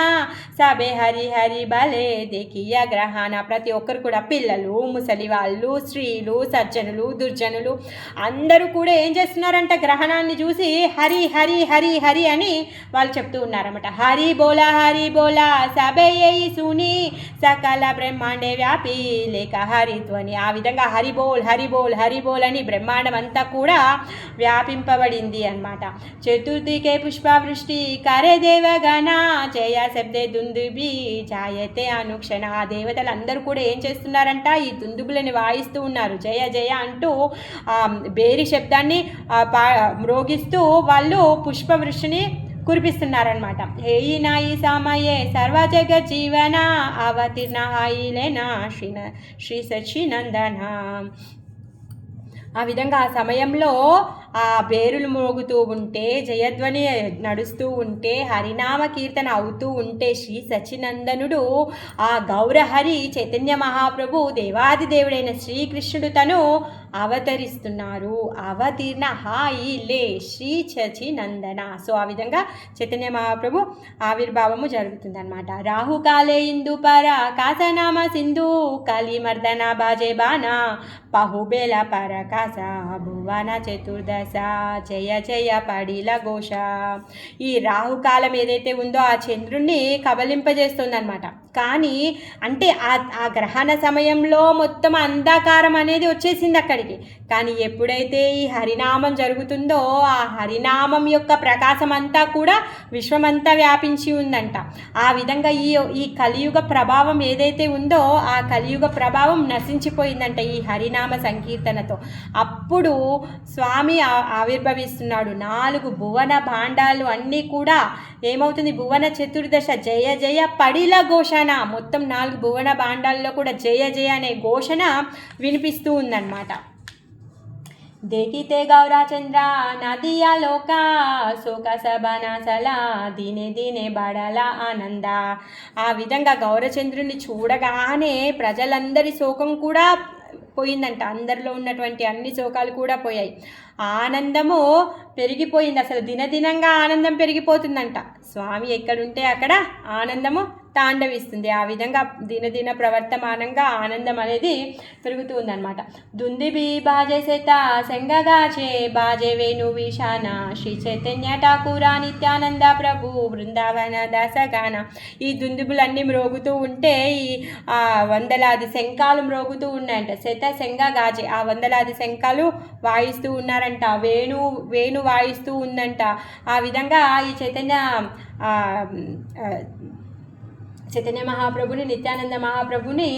సబే హరి హరి బలే దేకియ గ్రహణ. ప్రతి ఒక్కరు కూడా పిల్లలు, ముసలి వాళ్ళు, స్త్రీలు, సజ్జనులు, దుర్జనులు అందరూ కూడా ఏం చేస్తున్నారంట, గ్రహణాన్ని చూసి హరి హరి హరి హరి అని వాళ్ళు చెప్తూ ఉన్నారన్నమాట. హరి బోలా సబే సుని సకల బ్రహ్మాండే వ్యాపి లేక హరిధ్వని. ఆ విధంగా హరిబోల్ హరిబోల్ హరిబోల్ అని బ్రహ్మాండం అంతా కూడా వ్యాపింపబడింది అన్నమాట. చతుర్థికే పుష్పవృష్టి కరే దేవగణ జయ శబ్దే దుందుబి జాయతే అనుక్షణ. ఆ దేవతలందరూ కూడా ఏం చేస్తున్నారంట, ఈ దుందుబులని వాయిస్తూ ఉన్నారు, జయ జయ అంటూ బేరి శబ్దాన్ని మ్రోగిస్తూ వాళ్ళు పుష్పవృష్టిని కురిపిస్తున్నారనమాట. హేయి నాయి సమయే సర్వ జగ జీవన అవతీర్ణ ఆయిలేనా శ్రీ సచ్చినందన. ఆ విధంగా ఆ సమయంలో ఆ బేరులు మోగుతూ ఉంటే, జయధ్వని నడుస్తూ ఉంటే, హరినామ కీర్తన అవుతూ ఉంటే శ్రీ సచ్చినందనుడు ఆ గౌరహరి చైతన్య మహాప్రభు దేవాది దేవుడైన శ్రీకృష్ణుడు తను అవతరిస్తున్నారు. అవతీర్ణ హాయిలే శ్రీ సచ్చినందన. సో ఆ విధంగా చైతన్య మహాప్రభు ఆవిర్భావము జరుగుతుందన్నమాట. రాహుకాలే ఇందు పర కాసనామ సింధు కలిమర్దన బాజే బాణ పహుబేల పరకాస భువన చతుర్దశ జయ జయ పడిల ఘోష. ఈ రాహుకాలం ఏదైతే ఉందో ఆ చంద్రుణ్ణి కబలింపజేస్తుందన్నమాట. కానీ అంటే ఆ గ్రహణ సమయంలో మొత్తం అంధకారం అనేది వచ్చేసింది అక్కడికి. కానీ ఎప్పుడైతే ఈ హరినామం జరుగుతుందో ఆ హరినామం యొక్క ప్రకాశం అంతా కూడా విశ్వమంతా వ్యాపించి ఉందంట. ఆ విధంగా ఈ కలియుగ ప్రభావం ఏదైతే ఉందో ఆ కలియుగ ప్రభావం నశించిపోయిందంట ఈ హరినామ సంకీర్తనతో. అప్పుడు స్వామి ఆవిర్భవిస్తున్నాడు. 4 భువన భాండాలు అన్నీ కూడా ఏమవుతుంది, భువన చతుర్దశ జయ జయ పడిల ఘోషణ. మొత్తం 4 భువన భాండాల్లో కూడా జయ జయ అనే ఘోషణ వినిపిస్తూ ఉందన్నమాట. देखिते गौराचंद्र नदिया लोका शोक సభనాసలా దినే దినే బడల ఆనంద. ఆ విధంగా గౌరచంద్రుని చూడగానే ప్రజలందరి శోకం కూడా పోయిందంట. అందరిలో ఉన్నటువంటి అన్ని శోకాలు కూడా పోయాయి. ఆనందము పెరిగిపోయింది. అసలు దినదినంగా ఆనందం పెరిగిపోతుందంట. స్వామి ఎక్కడుంటే అక్కడ ఆనందము తాండవిస్తుంది. ఆ విధంగా దినదిన ప్రవర్తమానంగా ఆనందం అనేది పెరుగుతూ ఉందన్నమాట. దుందిబి బాజే సేత సెంగగాచే బాజే వేణు విషాన శ్రీ చైతన్య ఠాకూర నిత్యానంద ప్రభు బృందావన దాసగాన. ఈ దుందుబులన్నీ మ్రోగుతూ ఉంటే ఈ వందలాది శంఖాలు మ్రోగుతూ ఉన్నాయంట. శత సెంగగాచే ఆ వందలాది శంఖాలు వాయిస్తూ ఉన్నారంట. వేణు వాయిస్తూ ఉందంట. ఆ విధంగా ఈ చైతన్య మహాప్రభుని, నిత్యానంద మహాప్రభుని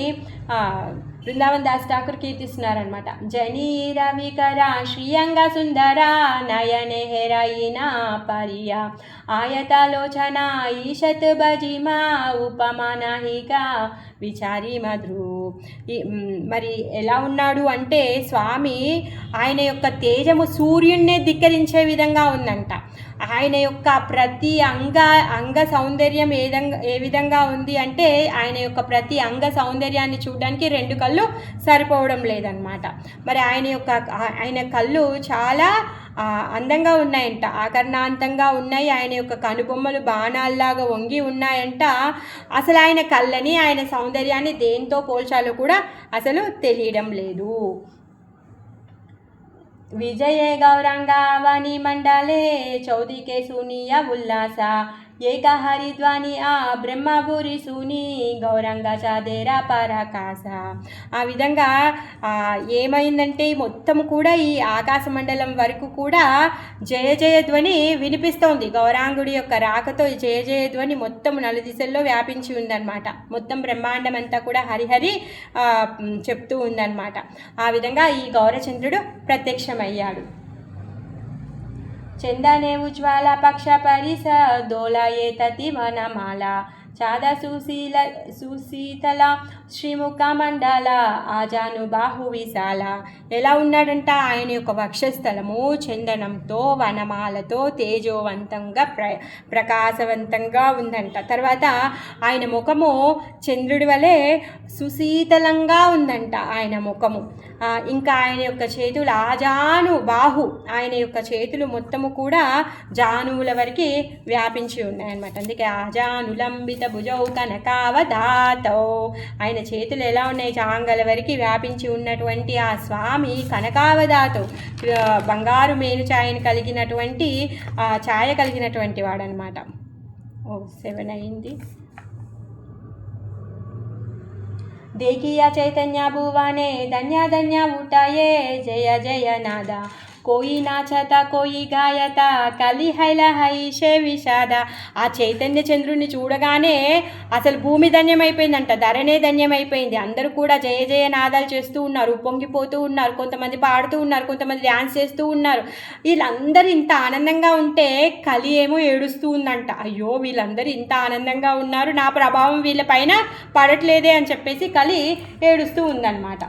బృందావన్ దాస్ ఠాకూర్ కీర్తిస్తున్నారనమాట. జనీ రవికర శ్రీయంగ సుందర నయనే హెరాయినా పరియ ఆయతలోచన ఈషత్ భజిమా ఉపమానహిగా విచారి మధు. మరి ఎలా ఉన్నాడు అంటే స్వామి ఆయన యొక్క తేజము సూర్యున్నే ధిక్కరించే విధంగా ఉందంట. ఆయన యొక్క ప్రతి అంగ సౌందర్యం ఏ విధంగా ఉంది అంటే ఆయన యొక్క ప్రతి అంగ సౌందర్యాన్ని చూడడానికి 2 కళ్ళు సరిపోవడం లేదనమాట. మరి ఆయన కళ్ళు చాలా అందంగా ఉన్నాయంట, ఆకర్ణాంతంగా ఉన్నాయి. ఆయన యొక్క కనుబొమ్మలు బాణాల్లాగా వంగి ఉన్నాయంట. అసలు ఆయన కళ్ళని ఆయన సౌందర్యాన్ని దేంతో పోల్చాలో కూడా అసలు తెలియడం లేదు. విజయే గౌరంగావని మండలే చౌదికే సునియ ఉల్లాస ఏక హరిద్వాని ఆ బ్రహ్మపురి సుని గౌరంగ చాదేరా పరాకాశ. ఆ విధంగా ఏమైందంటే మొత్తం కూడా ఈ ఆకాశ మండలం వరకు కూడా జయ జయ ధ్వని వినిపిస్తోంది. గౌరాంగుడి యొక్క రాకతో ఈ జయ జయ ధ్వని మొత్తం నలుదిశల్లో వ్యాపించి ఉందన్నమాట. మొత్తం బ్రహ్మాండం అంతా కూడా హరిహరి చెప్తూ ఉందన్నమాట. ఆ విధంగా ఈ గౌరచంద్రుడు ప్రత్యక్షమయ్యాడు. చందనే ఉజ్వాల పక్ష పరిస దోలయే తతి వనమాల చాద సుశీతల శ్రీముఖ మండల ఆజాను బాహు విశాల. ఎలా ఉన్నాడంట, ఆయన యొక్క వక్షస్థలము చందనంతో వనమాలతో తేజోవంతంగా ప్రకాశవంతంగా ఉందంట. తర్వాత ఆయన ముఖము చంద్రుడి వలె సుశీతలంగా ఉందంట ఆయన ముఖము. ఇంకా ఆయన యొక్క చేతులు ఆజాను బాహు, ఆయన యొక్క చేతులు మొత్తము కూడా జానువుల వరకు వ్యాపించి ఉన్నాయన్నమాట. అందుకే ఆజానులంబిత భుజౌ కనకావదాతో. ఆయన చేతులు ఎలా ఉన్నాయి, జాంగల వరకు వ్యాపించి ఉన్నటువంటి ఆ స్వామి కనకావదాతో బంగారు మేను ఛాయను కలిగినటువంటి ఛాయ కలిగినటువంటి వాడనమాట. 7 అయింది. देखिया चैतन्य भुवने धन्य धन्य उठाये जय जय नादा కోయి నాచత కోయి గాయత కలి హైల హైషే విషాద. ఆ చైతన్య చంద్రుడిని చూడగానే అసలు భూమి ధన్యమైపోయిందంట, ధరణే ధన్యమైపోయింది. అందరూ కూడా జయ జయ నాదాలు చేస్తూ ఉన్నారు, పొంగిపోతూ ఉన్నారు, కొంతమంది పాడుతూ ఉన్నారు, కొంతమంది డ్యాన్స్ చేస్తూ ఉన్నారు. వీళ్ళందరూ ఇంత ఆనందంగా ఉంటే కలి ఏమో ఏడుస్తూ ఉందంట. అయ్యో వీళ్ళందరూ ఇంత ఆనందంగా ఉన్నారు, నా ప్రభావం వీళ్ళపైన పడట్లేదే అని చెప్పేసి కలి ఏడుస్తూ ఉందన్నమాట.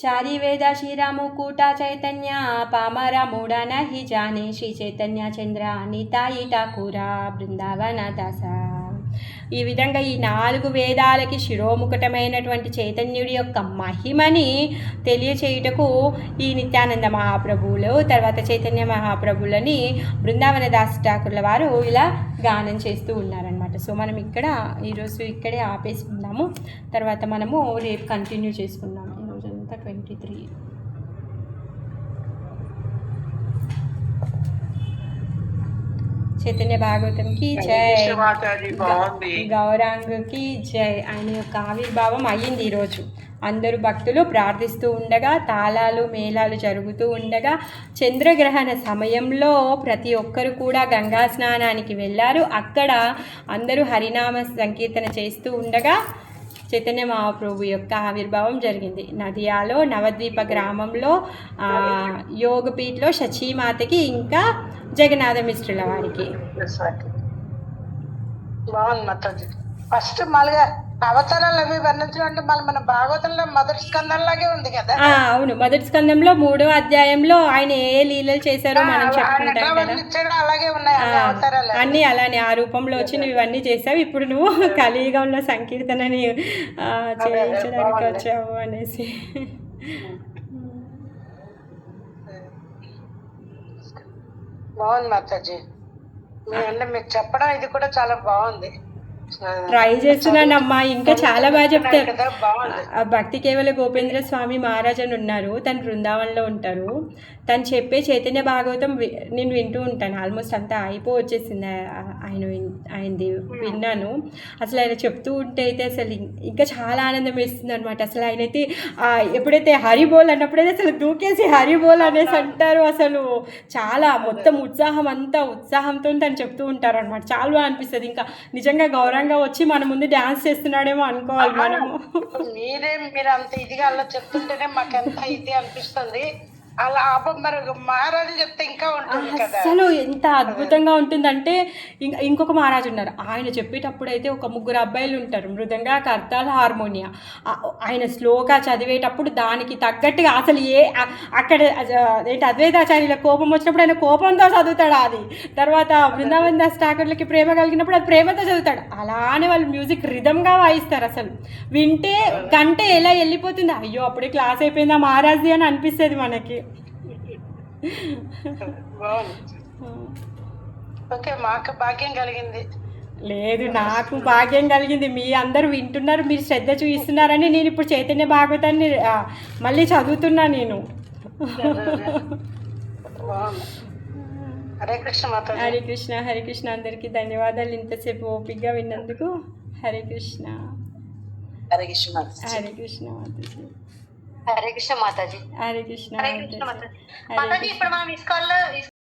చారి వేద శ్రీరాముకూట చైతన్య పామర మూఢ నహి జానే శ్రీ చైతన్య చంద్ర నితాయి ఠాకూర బృందావన దాస. ఈ విధంగా ఈ 4 వేదాలకి శిరోముకుటమైనటువంటి చైతన్యుడి యొక్క మహిమని తెలియచేయుటకు ఈ నిత్యానంద మహాప్రభువులు, తర్వాత చైతన్య మహాప్రభువులని బృందావన దాస్ ఠాకూర్ల వారు ఇలా గానం చేస్తూ ఉన్నారనమాట. సో మనం ఇక్కడ ఈరోజు ఇక్కడే ఆపేసుకుందాము, తర్వాత మనము రేపు కంటిన్యూ చేసుకుందాము. ఈరోజు అంతా 23. చైతన్య భాగవతం కి జై, గౌరాంగ్ కి జై. ఆయన యొక్క ఆవిర్భావం అయ్యింది ఈరోజు. అందరూ భక్తులు ప్రార్థిస్తూ ఉండగా, తాళాలు మేళాలు జరుగుతూ ఉండగా, చంద్రగ్రహణ సమయంలో ప్రతి ఒక్కరు కూడా గంగా స్నానానికి వెళ్ళారు. అక్కడ అందరూ హరినామ సంకీర్తన చేస్తూ ఉండగా చైతన్య మహాప్రభు యొక్క ఆవిర్భావం జరిగింది. నదియాలో నవద్వీప గ్రామంలో యోగపీఠలో శచీమాతకి ఇంకా జగన్నాథ మిశ్రుల వారికి. బాగుంది. ఫస్ట్ మామూలుగా అవతారాలు అవి వర్ణించడం అంటే మళ్ళీ మన భాగవతంలో మొదటి స్కందంలాగే ఉంది కదా. అవును, మొదటి స్కందంలో 3వ అధ్యాయంలో ఆయన ఏ లీలలు చేశారో మనం చెప్పుకుంటాం కదా, అలాగే ఉన్నాయి అవతారాలు అన్నీ అలానే ఆ రూపంలో వచ్చి నువ్వు ఇవన్నీ చేసావు. ఇప్పుడు నువ్వు కలియుగంలో సంకీర్తనని చేయించడానికి వచ్చావు అనేసి. బాగుంది మాతాజీ, మీకు చెప్పడం ఇది కూడా చాలా బాగుంది. ట్రై చేస్తున్నానమ్మా, ఇంకా చాలా బాగా చెప్తారు. భక్తి కేవల గోపేంద్ర స్వామి మహారాజ్ అని ఉన్నారు, తను బృందావనంలో ఉంటారు. తను చెప్పే చైతన్య భాగవతం నేను వింటూ ఉంటాను. ఆల్మోస్ట్ అంతా వచ్చేసింది ఆయనది విన్నాను. అసలు ఆయన చెప్తూ ఉంటే అయితే అసలు ఇంకా చాలా ఆనందం వేస్తుంది అనమాట. అసలు ఆయనైతే ఎప్పుడైతే హరిబోల్ అన్నప్పుడైతే అసలు దూకేసి హరిబోల్ అనేసి అంటారు. అసలు చాలా మొత్తం ఉత్సాహంతో తను చెప్తూ ఉంటారు అనమాట. చాలా బాగా అనిపిస్తుంది. ఇంకా నిజంగా గౌరవంగా వచ్చి మన ముందు డాన్స్ చేస్తున్నాడేమో అనుకోవాలి మనము. మీరు అంత ఇదిగా అలా చెప్తుంటేనే మాకు ఎంత ఇది అనిపిస్తుంది. అలా మరి మహారాజు చెప్తే ఇంకా ఉంటుంది కదా. అసలు ఎంత అద్భుతంగా ఉంటుందంటే ఇంకొక మహారాజు ఉన్నారు. ఆయన చెప్పేటప్పుడు అయితే ఒక 3 అబ్బాయిలు ఉంటారు, మృదంగా, కర్తాల్, హార్మోనియా. ఆయన స్లోగా చదివేటప్పుడు దానికి తగ్గట్టుగా అసలు అక్కడ ఏంటి అద్వైతాచార్యుల కోపం వచ్చినప్పుడు ఆయన కోపంతో చదువుతాడు అది. తర్వాత బృందావన్ దాస్ ఠాకూర్లకి ప్రేమ కలిగినప్పుడు అది ప్రేమతో చదువుతాడు. అలానే వాళ్ళు మ్యూజిక్ రిధంగా వాయిస్తారు. అసలు వింటే కంటే ఎలా వెళ్ళిపోతుంది, అయ్యో అప్పుడే క్లాస్ అయిపోయిందా మహారాజ్ది అని అనిపిస్తుంది మనకి. మాకు భాగ్యం కలిగింది. లేదు, నాకు భాగ్యం కలిగింది. మీ అందరూ వింటున్నారు, మీరు శ్రద్ధ చూపిస్తున్నారని నేను ఇప్పుడు చైతన్య భాగవతాన్ని మళ్ళీ చదువుతున్నా నేను. హరే కృష్ణ మాత. హరే కృష్ణ. హరే కృష్ణ. అందరికీ ధన్యవాదాలు ఇంతసేపు ఓపికగా విన్నందుకు. హరే కృష్ణ. హరే కృష్ణ. హరే కృష్ణ మాతాజీ. హరే కృష్ణ మాతాజీ. హరే కృష్ణ. మాతాజీ ఇప్పుడు మనం ఇస్కాల్లో